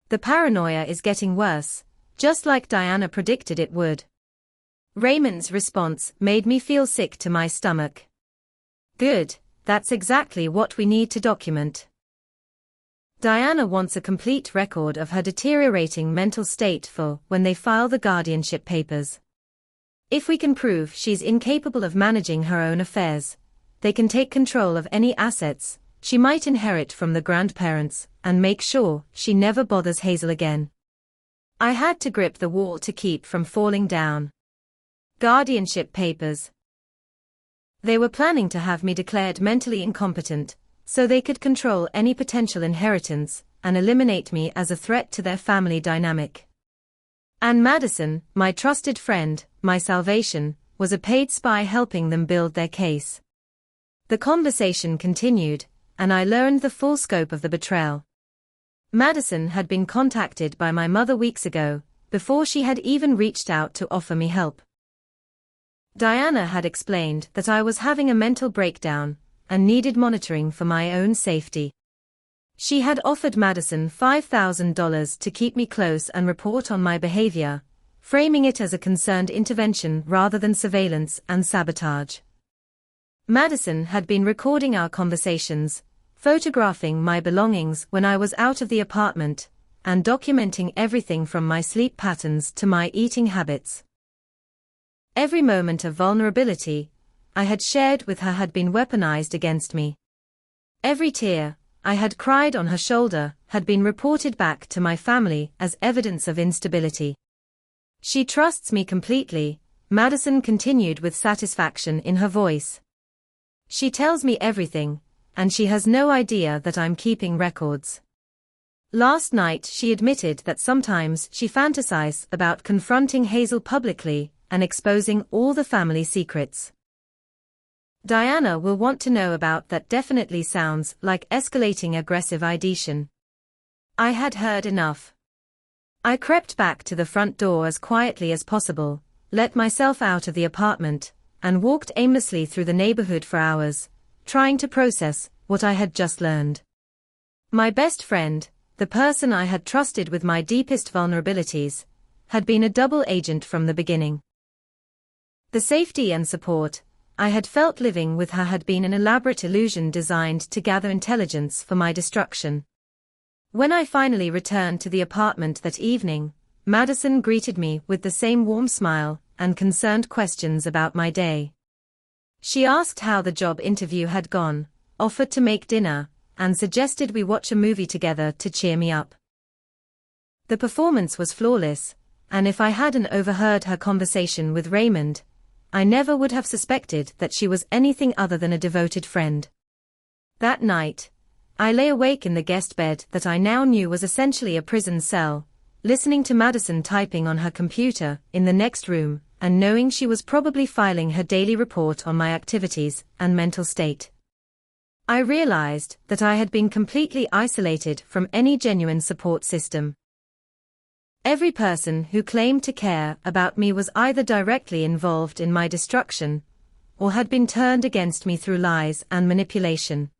The paranoia is getting worse, just like Diana predicted it would." Raymond's response made me feel sick to my stomach. "Good, that's exactly what we need to document. Diana wants a complete record of her deteriorating mental state for when they file the guardianship papers. If we can prove she's incapable of managing her own affairs, they can take control of any assets she might inherit from the grandparents and make sure she never bothers Hazel again." I had to grip the wall to keep from falling down. Guardianship papers. They were planning to have me declared mentally incompetent, so they could control any potential inheritance and eliminate me as a threat to their family dynamic. And Madison, my trusted friend, my salvation, was a paid spy helping them build their case. The conversation continued, and I learned the full scope of the betrayal. Madison had been contacted by my mother weeks ago, before she had even reached out to offer me help. Diana had explained that I was having a mental breakdown and needed monitoring for my own safety. She had offered Madison $5,000 to keep me close and report on my behavior, framing it as a concerned intervention rather than surveillance and sabotage. Madison had been recording our conversations, photographing my belongings when I was out of the apartment, and documenting everything from my sleep patterns to my eating habits. Every moment of vulnerability I had shared with her had been weaponized against me. Every tear I had cried on her shoulder had been reported back to my family as evidence of instability. She trusts me completely, Madison continued with satisfaction in her voice. She tells me everything, and she has no idea that I'm keeping records. Last night she admitted that sometimes she fantasizes about confronting Hazel publicly and exposing all the family secrets. Diana will want to know about that. Definitely sounds like escalating aggressive ideation. I had heard enough. I crept back to the front door as quietly as possible, let myself out of the apartment, and walked aimlessly through the neighborhood for hours, trying to process what I had just learned. My best friend, the person I had trusted with my deepest vulnerabilities, had been a double agent from the beginning. The safety and support I had felt living with her had been an elaborate illusion designed to gather intelligence for my destruction. When I finally returned to the apartment that evening, Madison greeted me with the same warm smile and concerned questions about my day. She asked how the job interview had gone, offered to make dinner, and suggested we watch a movie together to cheer me up. The performance was flawless, and if I hadn't overheard her conversation with Raymond, I never would have suspected that she was anything other than a devoted friend. That night, I lay awake in the guest bed that I now knew was essentially a prison cell, listening to Madison typing on her computer in the next room, and knowing she was probably filing her daily report on my activities and mental state. I realized that I had been completely isolated from any genuine support system. Every person who claimed to care about me was either directly involved in my destruction, or had been turned against me through lies and manipulation.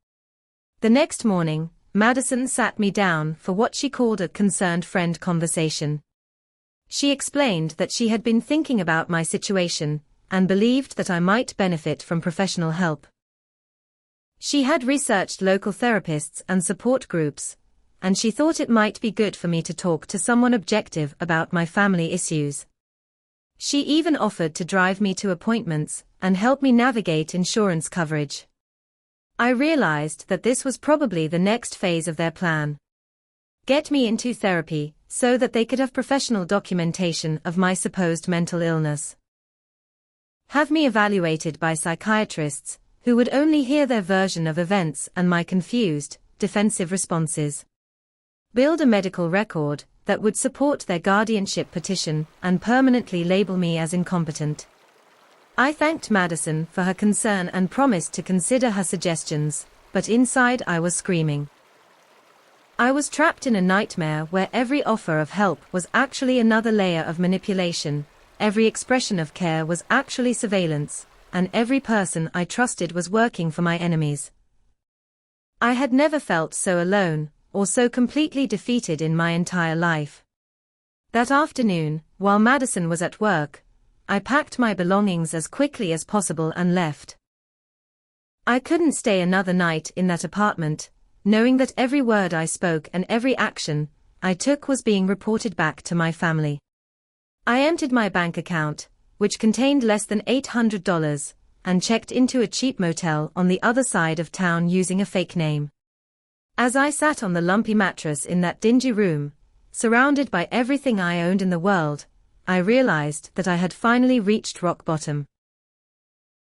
The next morning, Madison sat me down for what she called a concerned friend conversation. She explained that she had been thinking about my situation, and believed that I might benefit from professional help. She had researched local therapists and support groups, and she thought it might be good for me to talk to someone objective about my family issues. She even offered to drive me to appointments and help me navigate insurance coverage. I realized that this was probably the next phase of their plan. Get me into therapy so that they could have professional documentation of my supposed mental illness. Have me evaluated by psychiatrists who would only hear their version of events and my confused, defensive responses. Build a medical record that would support their guardianship petition and permanently label me as incompetent. I thanked Madison for her concern and promised to consider her suggestions, but inside I was screaming. I was trapped in a nightmare where every offer of help was actually another layer of manipulation, every expression of care was actually surveillance, and every person I trusted was working for my enemies. I had never felt so alone, or so completely defeated in my entire life. That afternoon, while Madison was at work, I packed my belongings as quickly as possible and left. I couldn't stay another night in that apartment, knowing that every word I spoke and every action I took was being reported back to my family. I emptied my bank account, which contained less than $800, and checked into a cheap motel on the other side of town using a fake name. As I sat on the lumpy mattress in that dingy room, surrounded by everything I owned in the world, I realized that I had finally reached rock bottom.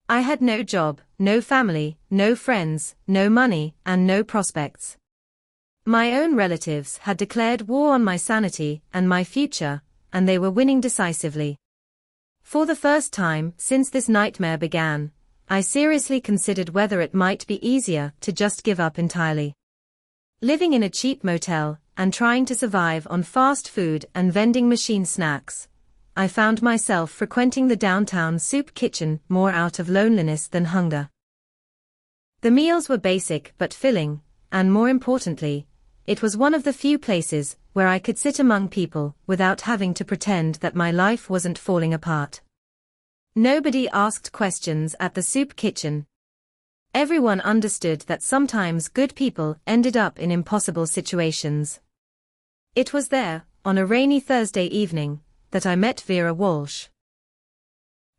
I had no job, no family, no friends, no money, and no prospects. My own relatives had declared war on my sanity and my future, and they were winning decisively. For the first time since this nightmare began, I seriously considered whether it might be easier to just give up entirely. Living in a cheap motel, and trying to survive on fast food and vending machine snacks, I found myself frequenting the downtown soup kitchen more out of loneliness than hunger. The meals were basic but filling, and more importantly, it was one of the few places where I could sit among people without having to pretend that my life wasn't falling apart. Nobody asked questions at the soup kitchen. Everyone understood that sometimes good people ended up in impossible situations. It was there, on a rainy Thursday evening, that I met Vera Walsh.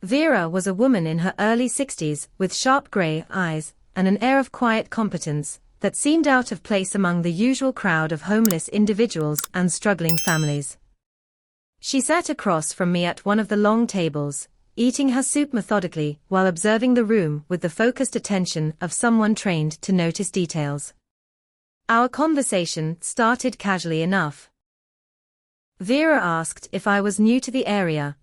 Vera was a woman in her early 60s with sharp grey eyes and an air of quiet competence that seemed out of place among the usual crowd of homeless individuals and struggling families. She sat across from me at one of the long tables, eating her soup methodically while observing the room with the focused attention of someone trained to notice details. Our conversation started casually enough. Vera asked if I was new to the area,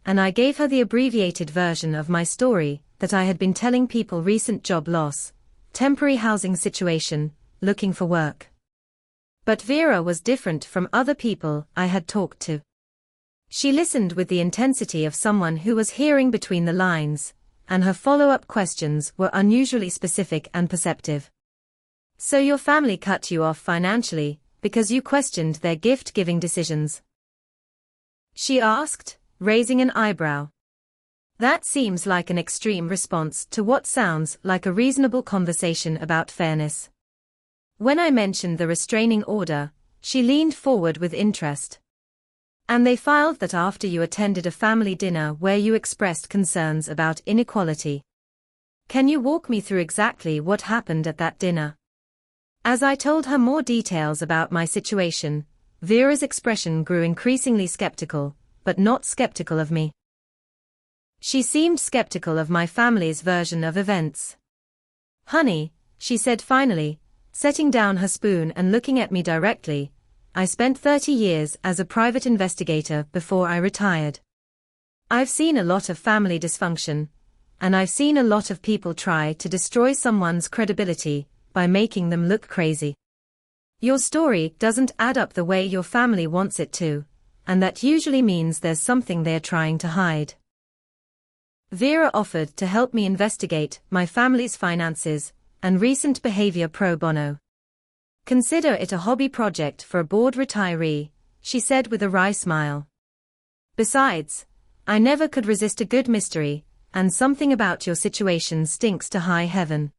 and I gave her the abbreviated version of my story that I had been telling people: recent job loss, temporary housing situation, looking for work. But Vera was different from other people I had talked to. She listened with the intensity of someone who was hearing between the lines, and her follow-up questions were unusually specific and perceptive. So your family cut you off financially because you questioned their gift-giving decisions? She asked, raising an eyebrow. That seems like an extreme response to what sounds like a reasonable conversation about fairness. When I mentioned the restraining order, she leaned forward with interest. And they filed that after you attended a family dinner where you expressed concerns about inequality. Can you walk me through exactly what happened at that dinner? As I told her more details about my situation, Vera's expression grew increasingly skeptical, but not skeptical of me. She seemed skeptical of my family's version of events. Honey, she said finally, setting down her spoon and looking at me directly, I spent 30 years as a private investigator before I retired. I've seen a lot of family dysfunction, and I've seen a lot of people try to destroy someone's credibility by making them look crazy. Your story doesn't add up the way your family wants it to, and that usually means there's something they're trying to hide. Vera offered to help me investigate my family's finances and recent behavior pro bono. Consider it a hobby project for a bored retiree, she said with a wry smile. Besides, I never could resist a good mystery, and something about your situation stinks to high heaven.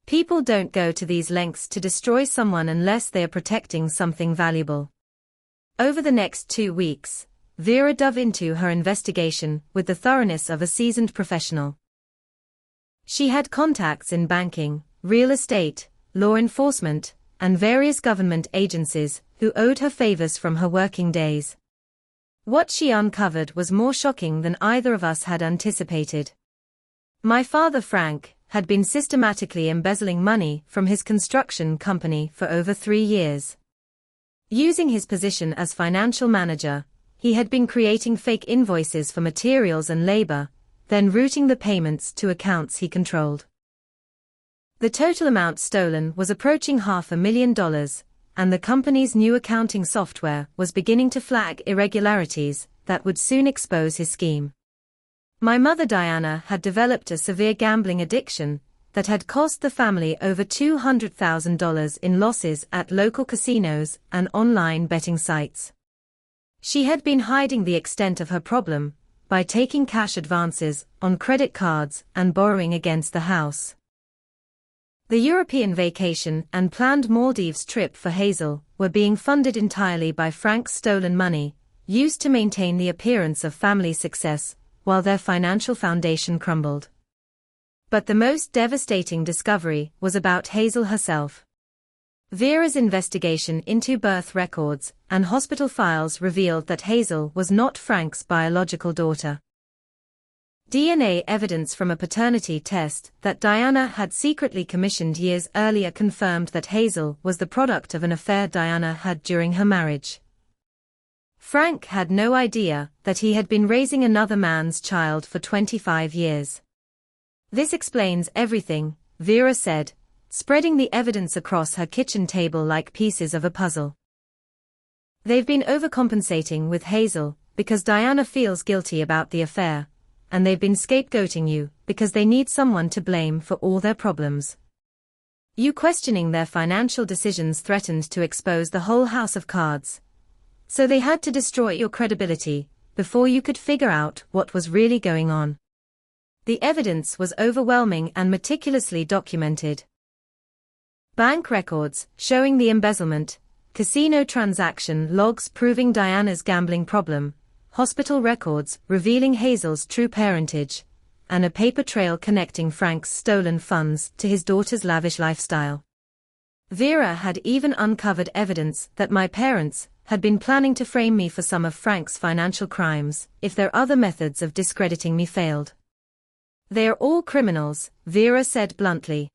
People don't go to these lengths to destroy someone unless they are protecting something valuable. Over the next 2 weeks, Vera dove into her investigation with the thoroughness of a seasoned professional. She had contacts in banking, real estate, law enforcement, and various government agencies who owed her favors from her working days. What she uncovered was more shocking than either of us had anticipated. My father Frank had been systematically embezzling money from his construction company for over 3 years. Using his position as financial manager, he had been creating fake invoices for materials and labor, then routing the payments to accounts he controlled. The total amount stolen was approaching $500,000, and the company's new accounting software was beginning to flag irregularities that would soon expose his scheme. My mother Diana had developed a severe gambling addiction that had cost the family over $200,000 in losses at local casinos and online betting sites. She had been hiding the extent of her problem by taking cash advances on credit cards and borrowing against the house. The European vacation and planned Maldives trip for Hazel were being funded entirely by Frank's stolen money, used to maintain the appearance of family success while their financial foundation crumbled. But the most devastating discovery was about Hazel herself. Vera's investigation into birth records and hospital files revealed that Hazel was not Frank's biological daughter. DNA evidence from a paternity test that Diana had secretly commissioned years earlier confirmed that Hazel was the product of an affair Diana had during her marriage. Frank had no idea that he had been raising another man's child for 25 years. This explains everything, Vera said, spreading the evidence across her kitchen table like pieces of a puzzle. They've been overcompensating with Hazel because Diana feels guilty about the affair, and they've been scapegoating you because they need someone to blame for all their problems. You questioning their financial decisions threatened to expose the whole house of cards. So they had to destroy your credibility before you could figure out what was really going on. The evidence was overwhelming and meticulously documented. Bank records showing the embezzlement, casino transaction logs proving Diana's gambling problem, hospital records revealing Hazel's true parentage, and a paper trail connecting Frank's stolen funds to his daughter's lavish lifestyle. Vera had even uncovered evidence that my parents had been planning to frame me for some of Frank's financial crimes if their other methods of discrediting me failed. "They are all criminals," Vera said bluntly.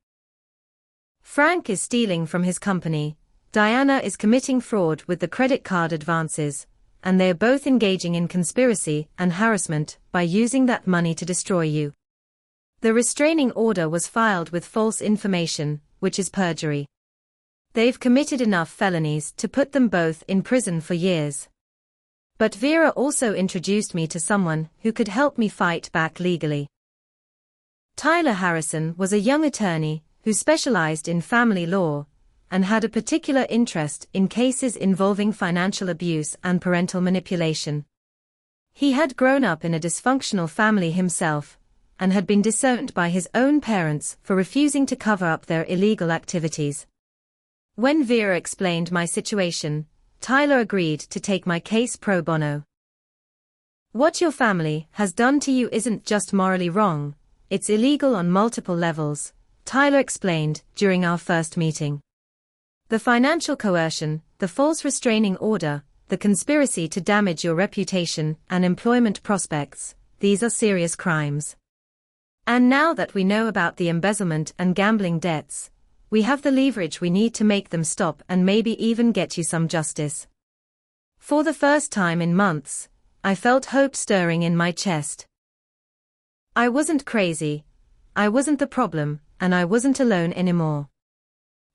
"Frank is stealing from his company, Diana is committing fraud with the credit card advances, and they are both engaging in conspiracy and harassment by using that money to destroy you. The restraining order was filed with false information, which is perjury. They've committed enough felonies to put them both in prison for years. But Vera also introduced me to someone who could help me fight back legally." Tyler Harrison was a young attorney who specialized in family law and had a particular interest in cases involving financial abuse and parental manipulation. He had grown up in a dysfunctional family himself and had been disowned by his own parents for refusing to cover up their illegal activities. When Vera explained my situation, Tyler agreed to take my case pro bono. "What your family has done to you isn't just morally wrong, it's illegal on multiple levels," Tyler explained during our first meeting. "The financial coercion, the false restraining order, the conspiracy to damage your reputation and employment prospects, these are serious crimes. And now that we know about the embezzlement and gambling debts, we have the leverage we need to make them stop and maybe even get you some justice." For the first time in months, I felt hope stirring in my chest. I wasn't crazy, I wasn't the problem, and I wasn't alone anymore.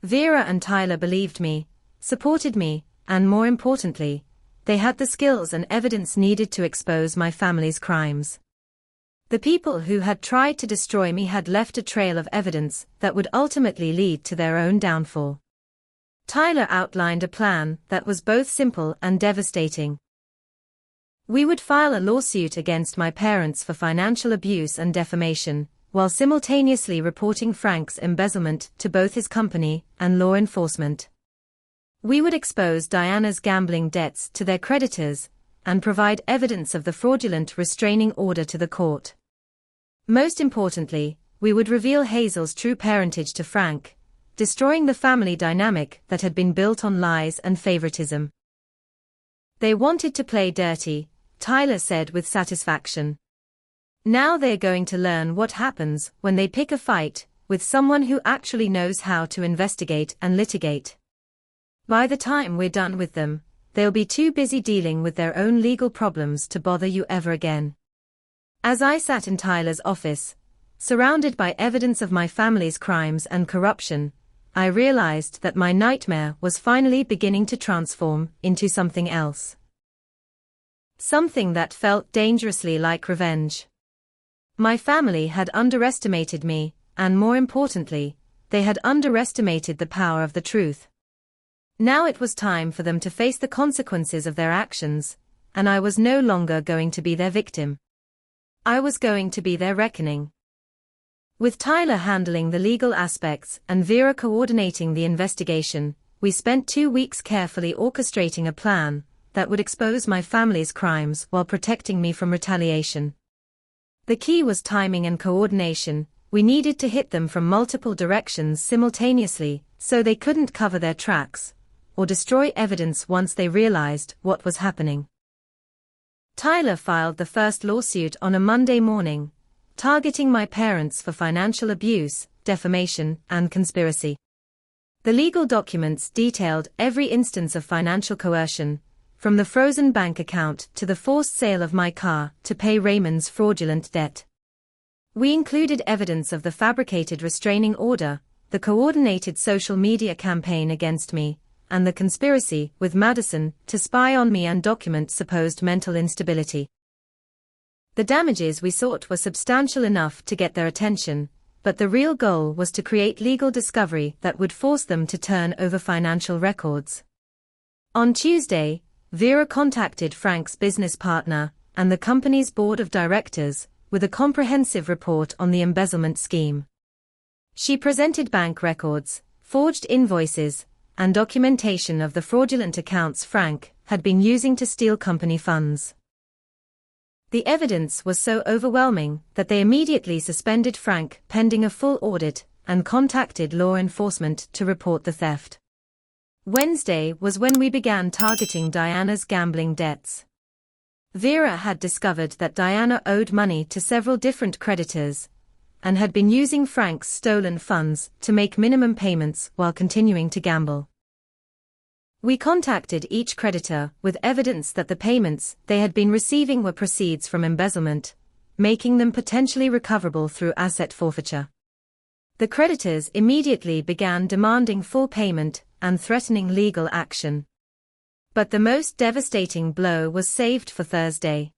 Vera and Tyler believed me, supported me, and more importantly, they had the skills and evidence needed to expose my family's crimes. The people who had tried to destroy me had left a trail of evidence that would ultimately lead to their own downfall. Tyler outlined a plan that was both simple and devastating. We would file a lawsuit against my parents for financial abuse and defamation, while simultaneously reporting Frank's embezzlement to both his company and law enforcement. We would expose Diana's gambling debts to their creditors and provide evidence of the fraudulent restraining order to the court. Most importantly, we would reveal Hazel's true parentage to Frank, destroying the family dynamic that had been built on lies and favoritism. "They wanted to play dirty," Tyler said with satisfaction. "Now they're going to learn what happens when they pick a fight with someone who actually knows how to investigate and litigate. By the time we're done with them, they'll be too busy dealing with their own legal problems to bother you ever again." As I sat in Tyler's office, surrounded by evidence of my family's crimes and corruption, I realized that my nightmare was finally beginning to transform into something else. Something that felt dangerously like revenge. My family had underestimated me, and more importantly, they had underestimated the power of the truth. Now it was time for them to face the consequences of their actions, and I was no longer going to be their victim. I was going to be their reckoning. With Tyler handling the legal aspects and Vera coordinating the investigation, we spent 2 weeks carefully orchestrating a plan that would expose my family's crimes while protecting me from retaliation. The key was timing and coordination. We needed to hit them from multiple directions simultaneously, so they couldn't cover their tracks or destroy evidence once they realized what was happening. Tyler filed the first lawsuit on a Monday morning, targeting my parents for financial abuse, defamation, and conspiracy. The legal documents detailed every instance of financial coercion, from the frozen bank account to the forced sale of my car to pay Raymond's fraudulent debt. We included evidence of the fabricated restraining order, the coordinated social media campaign against me, and the conspiracy with Madison to spy on me and document supposed mental instability. The damages we sought were substantial enough to get their attention, but the real goal was to create legal discovery that would force them to turn over financial records. On Tuesday, Vera contacted Frank's business partner and the company's board of directors with a comprehensive report on the embezzlement scheme. She presented bank records, forged invoices, and documentation of the fraudulent accounts Frank had been using to steal company funds. The evidence was so overwhelming that they immediately suspended Frank pending a full audit and contacted law enforcement to report the theft. Wednesday was when we began targeting Diana's gambling debts. Vera had discovered that Diana owed money to several different creditors and had been using Frank's stolen funds to make minimum payments while continuing to gamble. We contacted each creditor with evidence that the payments they had been receiving were proceeds from embezzlement, making them potentially recoverable through asset forfeiture. The creditors immediately began demanding full payment and threatening legal action. But the most devastating blow was saved for Thursday.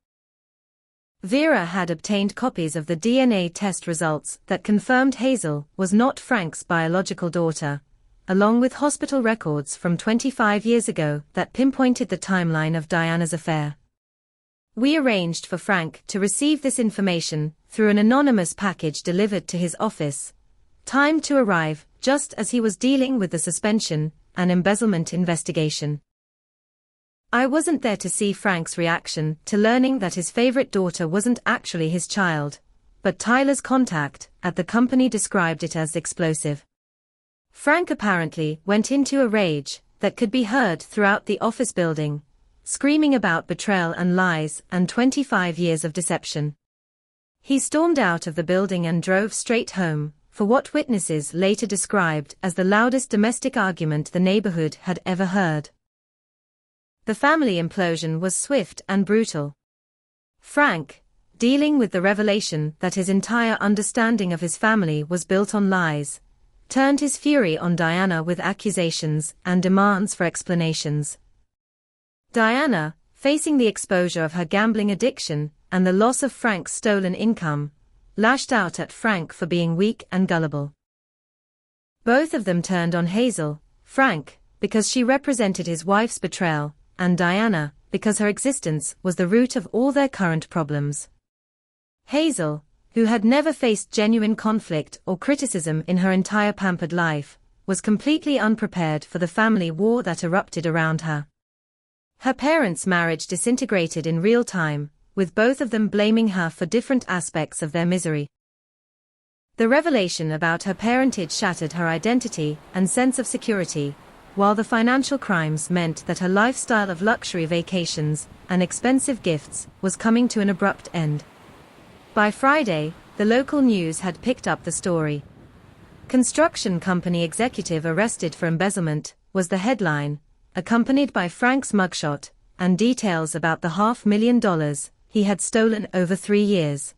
Vera had obtained copies of the DNA test results that confirmed Hazel was not Frank's biological daughter, along with hospital records from 25 years ago that pinpointed the timeline of Diana's affair. We arranged for Frank to receive this information through an anonymous package delivered to his office, timed to arrive just as he was dealing with the suspension and embezzlement investigation. I wasn't there to see Frank's reaction to learning that his favorite daughter wasn't actually his child, but Tyler's contact at the company described it as explosive. Frank apparently went into a rage that could be heard throughout the office building, screaming about betrayal and lies and 25 years of deception. He stormed out of the building and drove straight home, for what witnesses later described as the loudest domestic argument the neighborhood had ever heard. The family implosion was swift and brutal. Frank, dealing with the revelation that his entire understanding of his family was built on lies, turned his fury on Diana with accusations and demands for explanations. Diana, facing the exposure of her gambling addiction and the loss of Frank's stolen income, lashed out at Frank for being weak and gullible. Both of them turned on Hazel, Frank, because she represented his wife's betrayal, and Diana, because her existence was the root of all their current problems. Hazel, who had never faced genuine conflict or criticism in her entire pampered life, was completely unprepared for the family war that erupted around her. Her parents' marriage disintegrated in real time, with both of them blaming her for different aspects of their misery. The revelation about her parentage shattered her identity and sense of security, while the financial crimes meant that her lifestyle of luxury vacations and expensive gifts was coming to an abrupt end. By Friday, the local news had picked up the story. Construction company executive arrested for embezzlement was the headline, accompanied by Frank's mugshot and details about the $500,000 he had stolen over 3 years.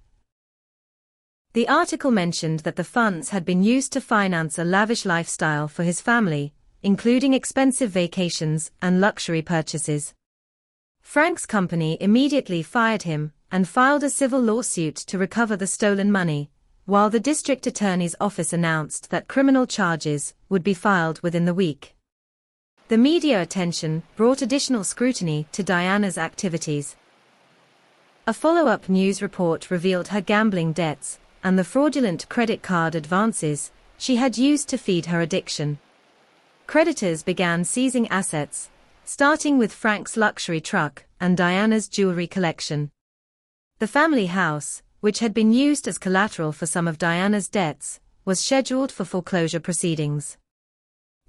The article mentioned that the funds had been used to finance a lavish lifestyle for his family, including expensive vacations and luxury purchases. Frank's company immediately fired him and filed a civil lawsuit to recover the stolen money, while the district attorney's office announced that criminal charges would be filed within the week. The media attention brought additional scrutiny to Diana's activities. A follow-up news report revealed her gambling debts and the fraudulent credit card advances she had used to feed her addiction. Creditors began seizing assets, starting with Frank's luxury truck and Diana's jewelry collection. The family house, which had been used as collateral for some of Diana's debts, was scheduled for foreclosure proceedings.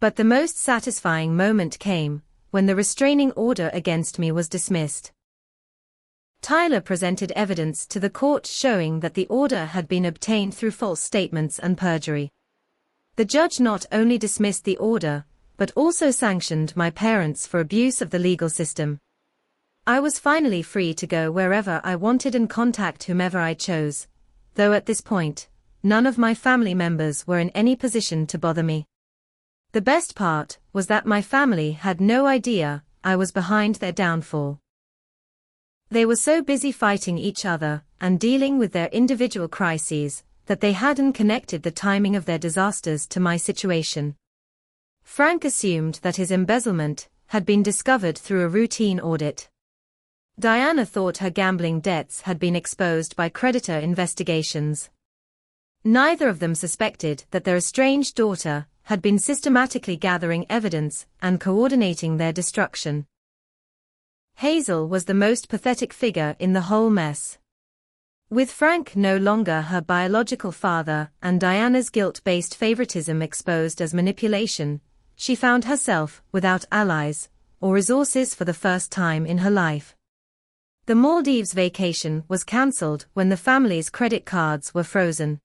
But the most satisfying moment came when the restraining order against me was dismissed. Tyler presented evidence to the court showing that the order had been obtained through false statements and perjury. The judge not only dismissed the order, but also sanctioned my parents for abuse of the legal system. I was finally free to go wherever I wanted and contact whomever I chose, though at this point, none of my family members were in any position to bother me. The best part was that my family had no idea I was behind their downfall. They were so busy fighting each other and dealing with their individual crises that they hadn't connected the timing of their disasters to my situation. Frank assumed that his embezzlement had been discovered through a routine audit. Diana thought her gambling debts had been exposed by creditor investigations. Neither of them suspected that their estranged daughter had been systematically gathering evidence and coordinating their destruction. Hazel was the most pathetic figure in the whole mess. With Frank no longer her biological father and Diana's guilt-based favoritism exposed as manipulation, she found herself without allies or resources for the first time in her life. The Maldives vacation was cancelled when the family's credit cards were frozen.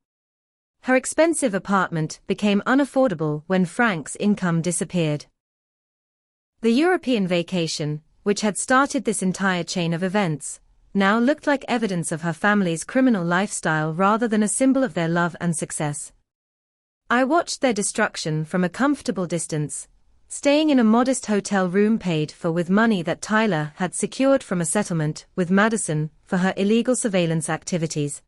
Her expensive apartment became unaffordable when Frank's income disappeared. The European vacation, which had started this entire chain of events, now looked like evidence of her family's criminal lifestyle rather than a symbol of their love and success. I watched their destruction from a comfortable distance, staying in a modest hotel room paid for with money that Tyler had secured from a settlement with Madison for her illegal surveillance activities.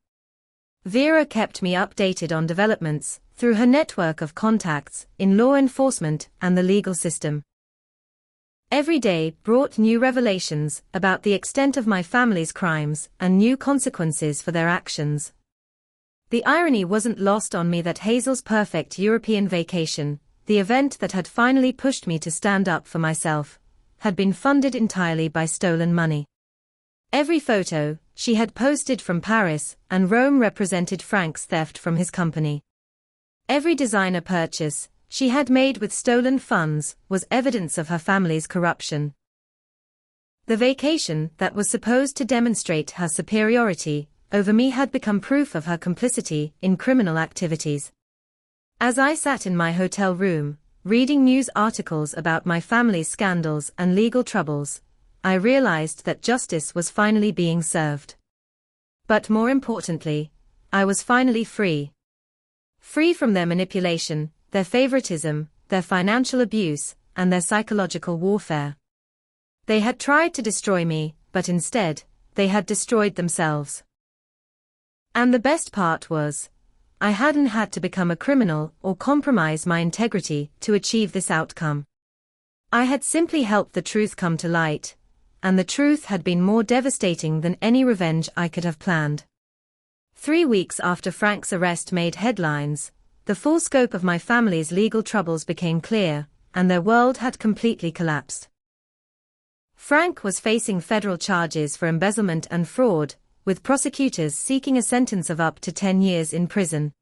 Vera kept me updated on developments through her network of contacts in law enforcement and the legal system. Every day brought new revelations about the extent of my family's crimes and new consequences for their actions. The irony wasn't lost on me that Hazel's perfect European vacation, the event that had finally pushed me to stand up for myself, had been funded entirely by stolen money. Every photo she had posted from Paris and Rome represented Frank's theft from his company. Every designer purchase she had made with stolen funds was evidence of her family's corruption. The vacation that was supposed to demonstrate her superiority over me had become proof of her complicity in criminal activities. As I sat in my hotel room, reading news articles about my family's scandals and legal troubles, I realized that justice was finally being served. But more importantly, I was finally free. Free from their manipulation, their favoritism, their financial abuse, and their psychological warfare. They had tried to destroy me, but instead, they had destroyed themselves. And the best part was, I hadn't had to become a criminal or compromise my integrity to achieve this outcome. I had simply helped the truth come to light, and the truth had been more devastating than any revenge I could have planned. 3 weeks after Frank's arrest made headlines, the full scope of my family's legal troubles became clear, and their world had completely collapsed. Frank was facing federal charges for embezzlement and fraud, with prosecutors seeking a sentence of up to 10 years in prison.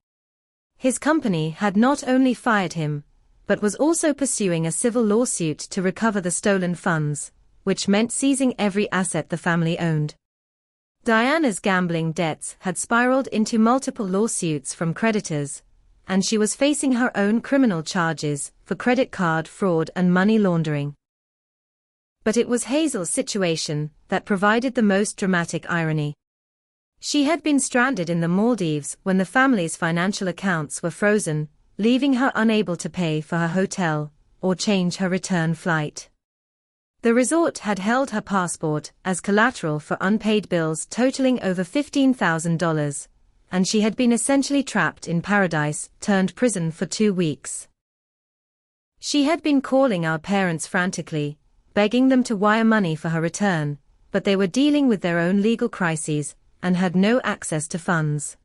His company had not only fired him, but was also pursuing a civil lawsuit to recover the stolen funds, which meant seizing every asset the family owned. Diana's gambling debts had spiraled into multiple lawsuits from creditors, and she was facing her own criminal charges for credit card fraud and money laundering. But it was Hazel's situation that provided the most dramatic irony. She had been stranded in the Maldives when the family's financial accounts were frozen, leaving her unable to pay for her hotel or change her return flight. The resort had held her passport as collateral for unpaid bills totaling over $15,000. And she had been essentially trapped in paradise turned prison for 2 weeks. She had been calling our parents frantically, begging them to wire money for her return, but they were dealing with their own legal crises and had no access to funds.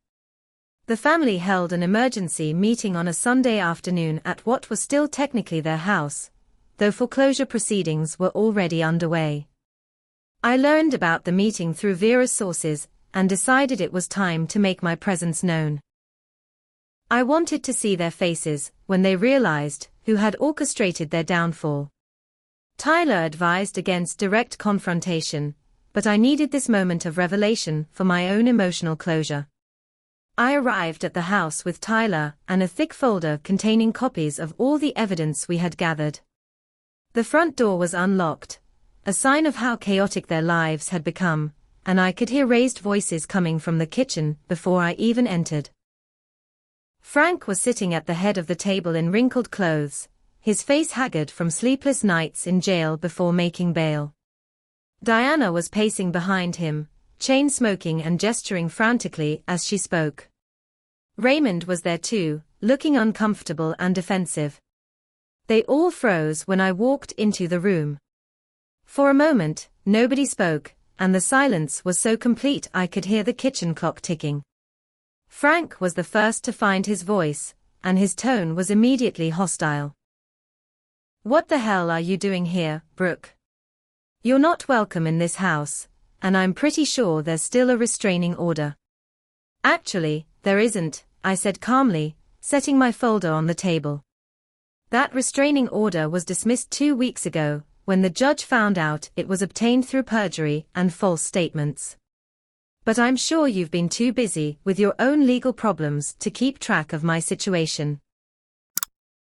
The family held an emergency meeting on a Sunday afternoon at what was still technically their house, though foreclosure proceedings were already underway. I learned about the meeting through Vera's sources and decided it was time to make my presence known. I wanted to see their faces when they realized who had orchestrated their downfall. Tyler advised against direct confrontation, but I needed this moment of revelation for my own emotional closure. I arrived at the house with Tyler and a thick folder containing copies of all the evidence we had gathered. The front door was unlocked, a sign of how chaotic their lives had become, and I could hear raised voices coming from the kitchen before I even entered. Frank was sitting at the head of the table in wrinkled clothes, his face haggard from sleepless nights in jail before making bail. Diana was pacing behind him, chain-smoking and gesturing frantically as she spoke. Raymond was there too, looking uncomfortable and defensive. They all froze when I walked into the room. For a moment, nobody spoke, and the silence was so complete I could hear the kitchen clock ticking. Frank was the first to find his voice, and his tone was immediately hostile. "What the hell are you doing here, Brooke? You're not welcome in this house, and I'm pretty sure there's still a restraining order. Actually, there isn't, I said calmly, setting my folder on the table. That restraining order was dismissed 2 weeks ago, when the judge found out it was obtained through perjury and false statements. But I'm sure you've been too busy with your own legal problems to keep track of my situation.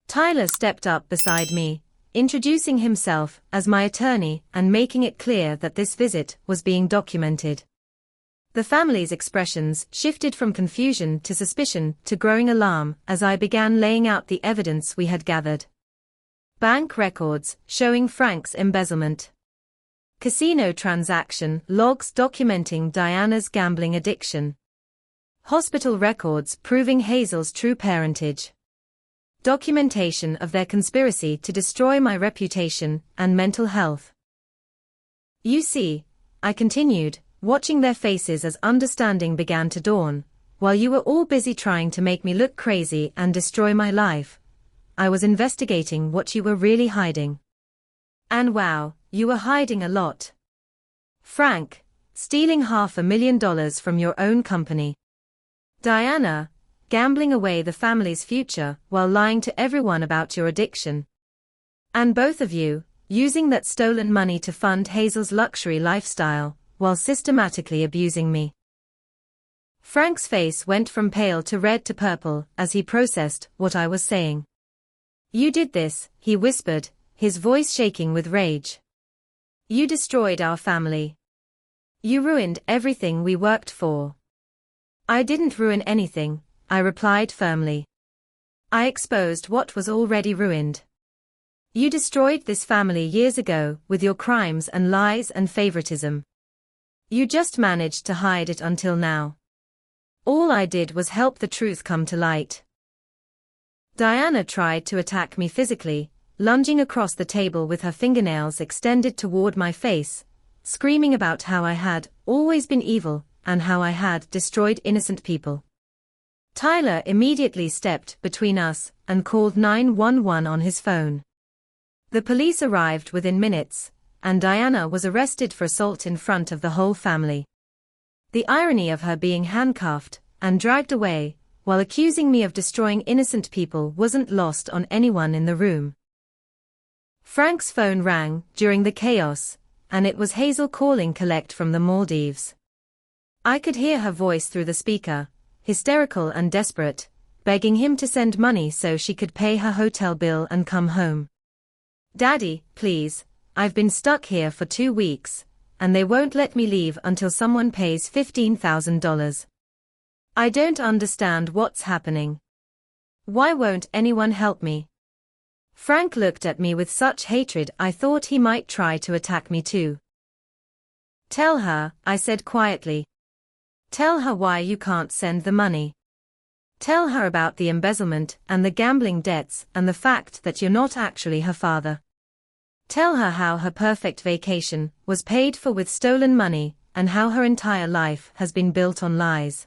Tyler stepped up beside me, introducing himself as my attorney and making it clear that this visit was being documented. The family's expressions shifted from confusion to suspicion to growing alarm as I began laying out the evidence we had gathered. Bank records showing Frank's embezzlement. Casino transaction logs documenting Diana's gambling addiction. Hospital records proving Hazel's true parentage. Documentation of their conspiracy to destroy my reputation and mental health. You see, I continued, watching their faces as understanding began to dawn, while you were all busy trying to make me look crazy and destroy my life, I was investigating what you were really hiding. And wow, you were hiding a lot. Frank, stealing $500,000 from your own company. Diana, gambling away the family's future while lying to everyone about your addiction. And both of you, using that stolen money to fund Hazel's luxury lifestyle, while systematically abusing me. Frank's face went from pale to red to purple as he processed what I was saying. You did this, he whispered, his voice shaking with rage. You destroyed our family. You ruined everything we worked for. I didn't ruin anything, I replied firmly. I exposed what was already ruined. You destroyed this family years ago with your crimes and lies and favoritism. You just managed to hide it until now. All I did was help the truth come to light. Diana tried to attack me physically, lunging across the table with her fingernails extended toward my face, screaming about how I had always been evil and how I had destroyed innocent people. Tyler immediately stepped between us and called 911 on his phone. The police arrived within minutes, and Diana was arrested for assault in front of the whole family. The irony of her being handcuffed and dragged away, while accusing me of destroying innocent people, wasn't lost on anyone in the room. Frank's phone rang during the chaos, and it was Hazel calling collect from the Maldives. I could hear her voice through the speaker, hysterical and desperate, begging him to send money so she could pay her hotel bill and come home. Daddy, please, I've been stuck here for 2 weeks, and they won't let me leave until someone pays $15,000. I don't understand what's happening. Why won't anyone help me? Frank looked at me with such hatred I thought he might try to attack me too. Tell her, I said quietly. Tell her why you can't send the money. Tell her about the embezzlement and the gambling debts and the fact that you're not actually her father. Tell her how her perfect vacation was paid for with stolen money and how her entire life has been built on lies.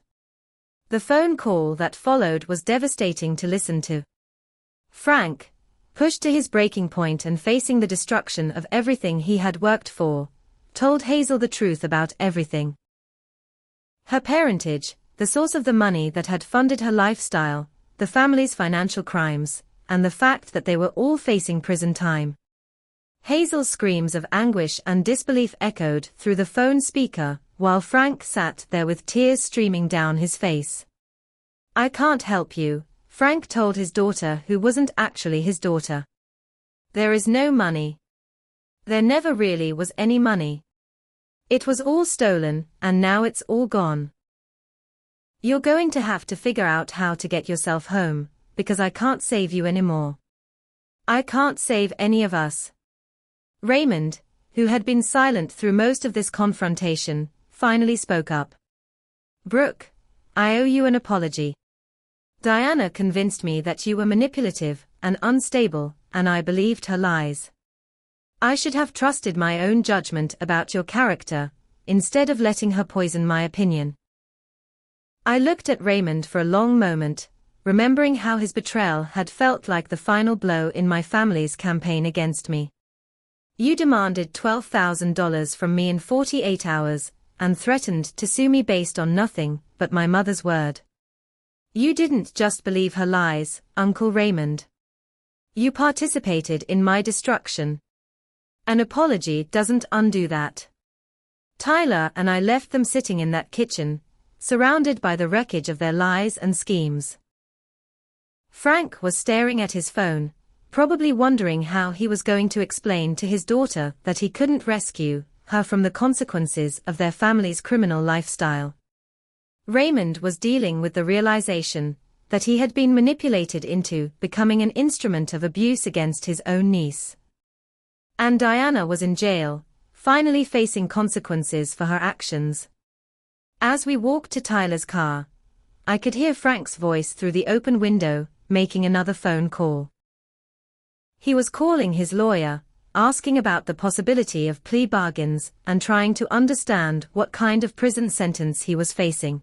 The phone call that followed was devastating to listen to. Frank, pushed to his breaking point and facing the destruction of everything he had worked for, told Hazel the truth about everything. Her parentage, the source of the money that had funded her lifestyle, the family's financial crimes, and the fact that they were all facing prison time. Hazel's screams of anguish and disbelief echoed through the phone speaker, while Frank sat there with tears streaming down his face. I can't help you, Frank told his daughter who wasn't actually his daughter. There is no money. There never really was any money. It was all stolen, and now it's all gone. You're going to have to figure out how to get yourself home, because I can't save you anymore. I can't save any of us. Raymond, who had been silent through most of this confrontation, finally spoke up. Brooke, I owe you an apology. Diana convinced me that you were manipulative and unstable, and I believed her lies. I should have trusted my own judgment about your character, instead of letting her poison my opinion. I looked at Raymond for a long moment, remembering how his betrayal had felt like the final blow in my family's campaign against me. You demanded $12,000 from me in 48 hours, and threatened to sue me based on nothing but my mother's word. You didn't just believe her lies, Uncle Raymond. You participated in my destruction. An apology doesn't undo that. Tyler and I left them sitting in that kitchen, surrounded by the wreckage of their lies and schemes. Frank was staring at his phone, probably wondering how he was going to explain to his daughter that he couldn't rescue her from the consequences of their family's criminal lifestyle. Raymond was dealing with the realization that he had been manipulated into becoming an instrument of abuse against his own niece. And Diana was in jail, finally facing consequences for her actions. As we walked to Tyler's car, I could hear Frank's voice through the open window, making another phone call. He was calling his lawyer, asking about the possibility of plea bargains and trying to understand what kind of prison sentence he was facing.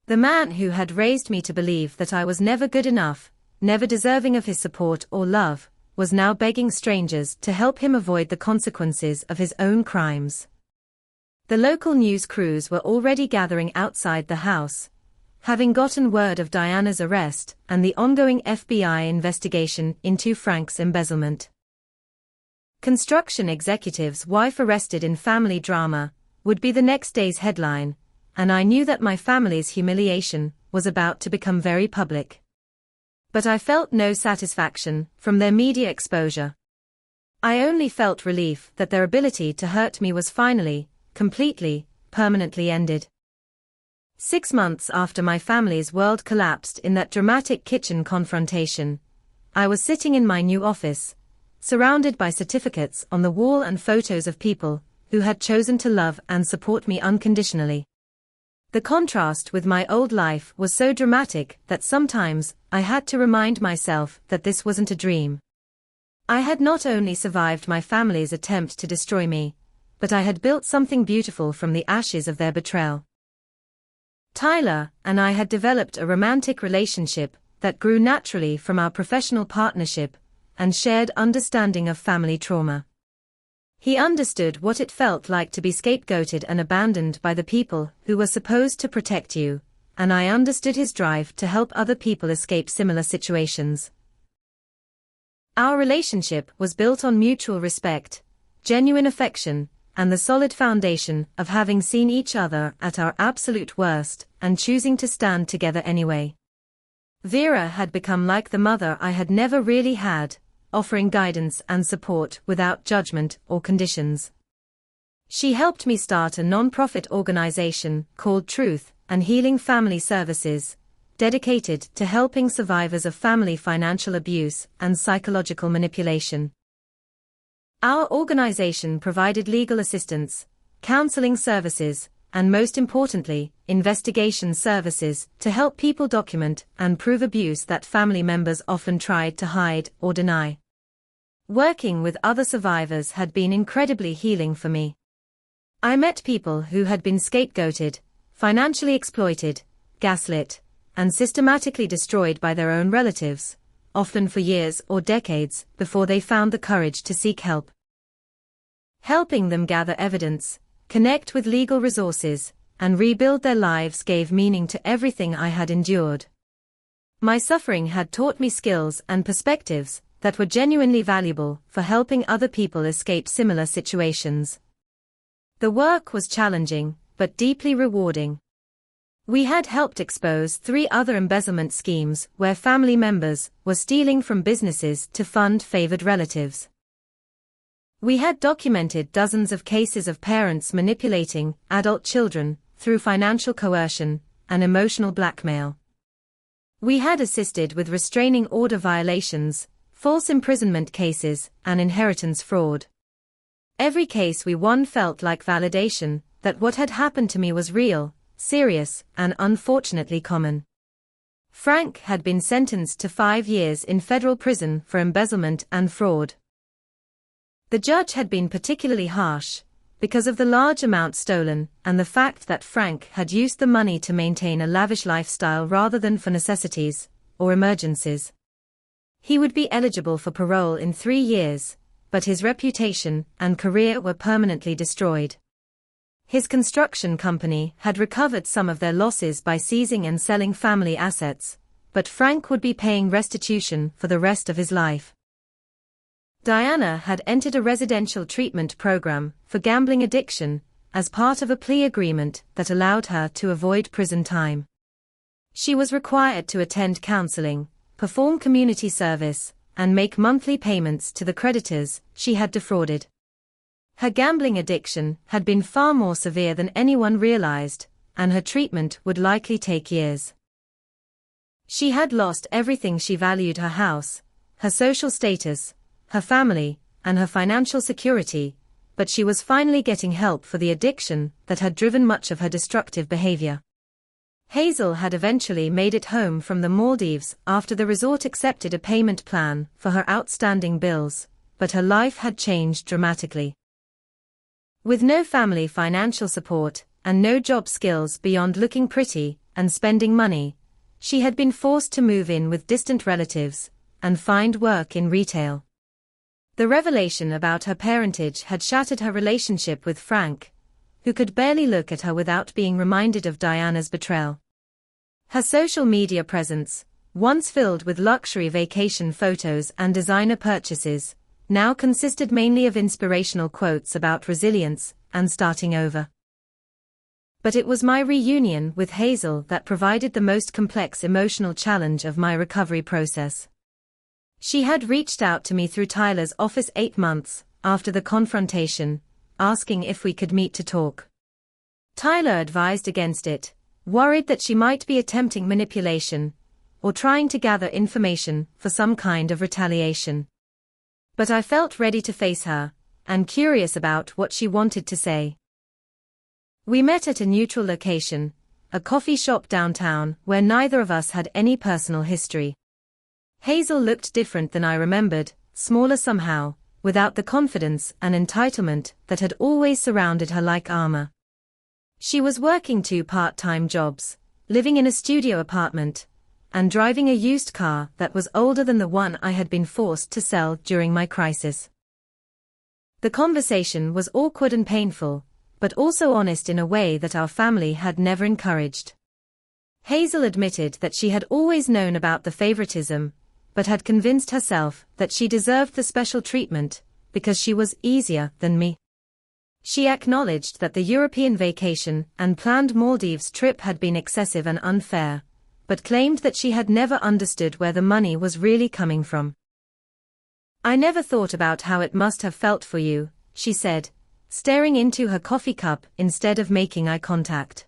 The man who had raised me to believe that I was never good enough, never deserving of his support or love, was now begging strangers to help him avoid the consequences of his own crimes. The local news crews were already gathering outside the house, having gotten word of Diana's arrest and the ongoing FBI investigation into Frank's embezzlement. Construction executive's wife arrested in family drama would be the next day's headline, and I knew that my family's humiliation was about to become very public. But I felt no satisfaction from their media exposure. I only felt relief that their ability to hurt me was finally, completely, permanently ended. 6 months after my family's world collapsed in that dramatic kitchen confrontation, I was sitting in my new office, surrounded by certificates on the wall and photos of people who had chosen to love and support me unconditionally. The contrast with my old life was so dramatic that sometimes I had to remind myself that this wasn't a dream. I had not only survived my family's attempt to destroy me, but I had built something beautiful from the ashes of their betrayal. Tyler and I had developed a romantic relationship that grew naturally from our professional partnership and shared understanding of family trauma. He understood what it felt like to be scapegoated and abandoned by the people who were supposed to protect you, and I understood his drive to help other people escape similar situations. Our relationship was built on mutual respect, genuine affection, and the solid foundation of having seen each other at our absolute worst and choosing to stand together anyway. Vera had become like the mother I had never really had, offering guidance and support without judgment or conditions. She helped me start a non-profit organization called Truth and Healing Family Services, dedicated to helping survivors of family financial abuse and psychological manipulation. Our organization provided legal assistance, counseling services, and most importantly, investigation services to help people document and prove abuse that family members often tried to hide or deny. Working with other survivors had been incredibly healing for me. I met people who had been scapegoated, financially exploited, gaslit, and systematically destroyed by their own relatives, often for years or decades before they found the courage to seek help. Helping them gather evidence, connect with legal resources, and rebuild their lives gave meaning to everything I had endured. My suffering had taught me skills and perspectives that were genuinely valuable for helping other people escape similar situations. The work was challenging, but deeply rewarding. We had helped expose 3 other embezzlement schemes where family members were stealing from businesses to fund favored relatives. We had documented dozens of cases of parents manipulating adult children through financial coercion and emotional blackmail. We had assisted with restraining order violations, false imprisonment cases, and inheritance fraud. Every case we won felt like validation that what had happened to me was real, serious, and unfortunately common. Frank had been sentenced to 5 years in federal prison for embezzlement and fraud. The judge had been particularly harsh because of the large amount stolen and the fact that Frank had used the money to maintain a lavish lifestyle rather than for necessities or emergencies. He would be eligible for parole in 3 years, but his reputation and career were permanently destroyed. His construction company had recovered some of their losses by seizing and selling family assets, but Frank would be paying restitution for the rest of his life. Diana had entered a residential treatment program for gambling addiction as part of a plea agreement that allowed her to avoid prison time. She was required to attend counseling, perform community service, and make monthly payments to the creditors she had defrauded. Her gambling addiction had been far more severe than anyone realized, and her treatment would likely take years. She had lost everything she valued: her house, her social status, her family, and her financial security, but she was finally getting help for the addiction that had driven much of her destructive behavior. Hazel had eventually made it home from the Maldives after the resort accepted a payment plan for her outstanding bills, but her life had changed dramatically. With no family financial support and no job skills beyond looking pretty and spending money, she had been forced to move in with distant relatives and find work in retail. The revelation about her parentage had shattered her relationship with Frank, who could barely look at her without being reminded of Diana's betrayal. Her social media presence, once filled with luxury vacation photos and designer purchases, now consisted mainly of inspirational quotes about resilience and starting over. But it was my reunion with Hazel that provided the most complex emotional challenge of my recovery process. She had reached out to me through Tyler's office 8 months after the confrontation, asking if we could meet to talk. Tyler advised against it, worried that she might be attempting manipulation or trying to gather information for some kind of retaliation. But I felt ready to face her, and curious about what she wanted to say. We met at a neutral location, a coffee shop downtown where neither of us had any personal history. Hazel looked different than I remembered, smaller somehow, without the confidence and entitlement that had always surrounded her like armor. She was working 2 part-time jobs, living in a studio apartment, and driving a used car that was older than the one I had been forced to sell during my crisis. The conversation was awkward and painful, but also honest in a way that our family had never encouraged. Hazel admitted that she had always known about the favoritism, but had convinced herself that she deserved the special treatment because she was easier than me. She acknowledged that the European vacation and planned Maldives trip had been excessive and unfair, but claimed that she had never understood where the money was really coming from. "I never thought about how it must have felt for you," she said, staring into her coffee cup instead of making eye contact.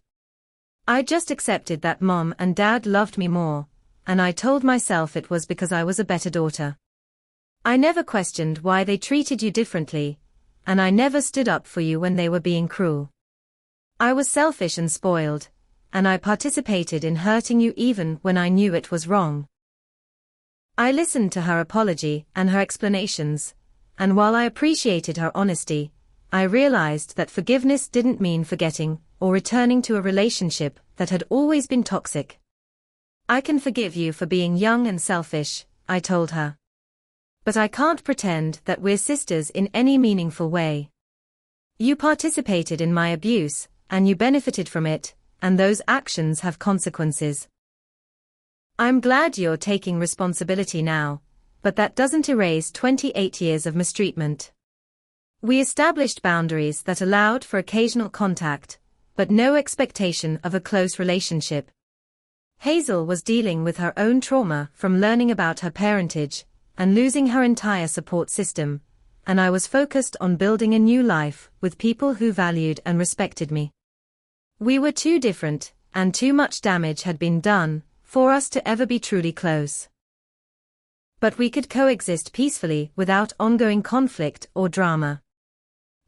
"I just accepted that Mom and Dad loved me more, and I told myself it was because I was a better daughter. I never questioned why they treated you differently, and I never stood up for you when they were being cruel. I was selfish and spoiled, and I participated in hurting you even when I knew it was wrong." I listened to her apology and her explanations, and while I appreciated her honesty, I realized that forgiveness didn't mean forgetting or returning to a relationship that had always been toxic. "I can forgive you for being young and selfish," I told her. "But I can't pretend that we're sisters in any meaningful way. You participated in my abuse, and you benefited from it, and those actions have consequences. I'm glad you're taking responsibility now, but that doesn't erase 28 years of mistreatment. We established boundaries that allowed for occasional contact, but no expectation of a close relationship." Hazel was dealing with her own trauma from learning about her parentage and losing her entire support system, and I was focused on building a new life with people who valued and respected me. We were too different, and too much damage had been done for us to ever be truly close. But we could coexist peacefully without ongoing conflict or drama.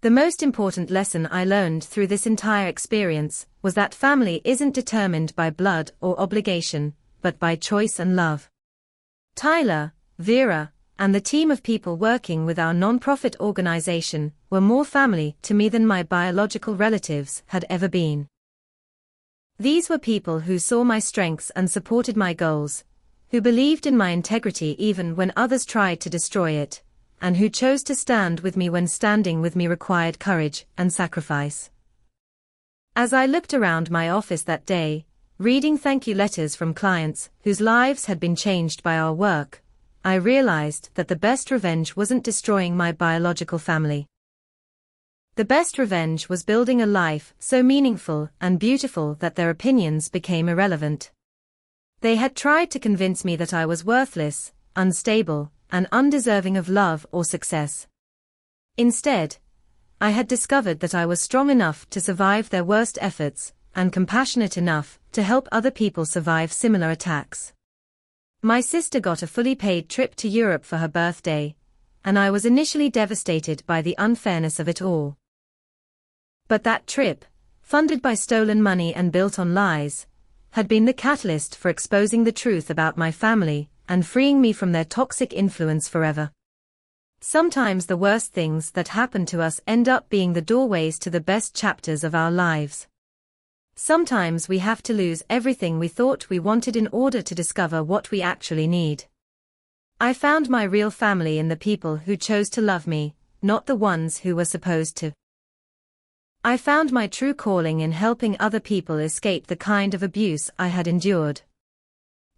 The most important lesson I learned through this entire experience was that family isn't determined by blood or obligation, but by choice and love. Tyler, Vera, and the team of people working with our non-profit organization were more family to me than my biological relatives had ever been. These were people who saw my strengths and supported my goals, who believed in my integrity even when others tried to destroy it, and who chose to stand with me when standing with me required courage and sacrifice. As I looked around my office that day, reading thank you letters from clients whose lives had been changed by our work, I realized that the best revenge wasn't destroying my biological family. The best revenge was building a life so meaningful and beautiful that their opinions became irrelevant. They had tried to convince me that I was worthless, unstable, and undeserving of love or success. Instead, I had discovered that I was strong enough to survive their worst efforts, and compassionate enough to help other people survive similar attacks. My sister got a fully paid trip to Europe for her birthday, and I was initially devastated by the unfairness of it all. But that trip, funded by stolen money and built on lies, had been the catalyst for exposing the truth about my family and freeing me from their toxic influence forever. Sometimes the worst things that happen to us end up being the doorways to the best chapters of our lives. Sometimes we have to lose everything we thought we wanted in order to discover what we actually need. I found my real family in the people who chose to love me, not the ones who were supposed to. I found my true calling in helping other people escape the kind of abuse I had endured.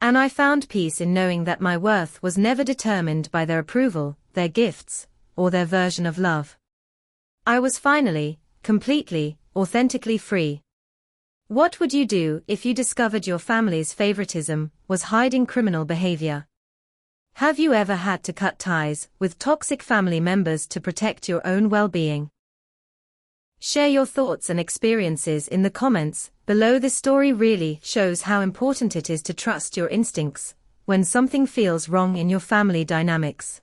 And I found peace in knowing that my worth was never determined by their approval, their gifts, or their version of love. I was finally, completely, authentically free. What would you do if you discovered your family's favoritism was hiding criminal behavior? Have you ever had to cut ties with toxic family members to protect your own well-being? Share your thoughts and experiences in the comments below. This story really shows how important it is to trust your instincts when something feels wrong in your family dynamics.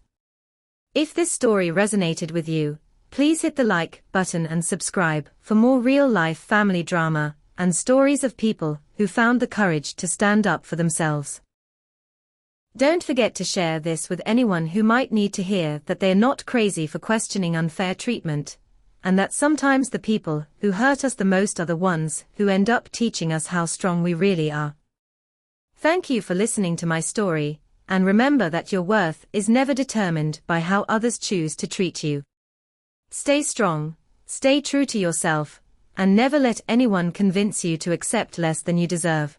If this story resonated with you, please hit the like button and subscribe for more real-life family drama and stories of people who found the courage to stand up for themselves. Don't forget to share this with anyone who might need to hear that they're not crazy for questioning unfair treatment, and that sometimes the people who hurt us the most are the ones who end up teaching us how strong we really are. Thank you for listening to my story, and remember that your worth is never determined by how others choose to treat you. Stay strong, stay true to yourself, and never let anyone convince you to accept less than you deserve.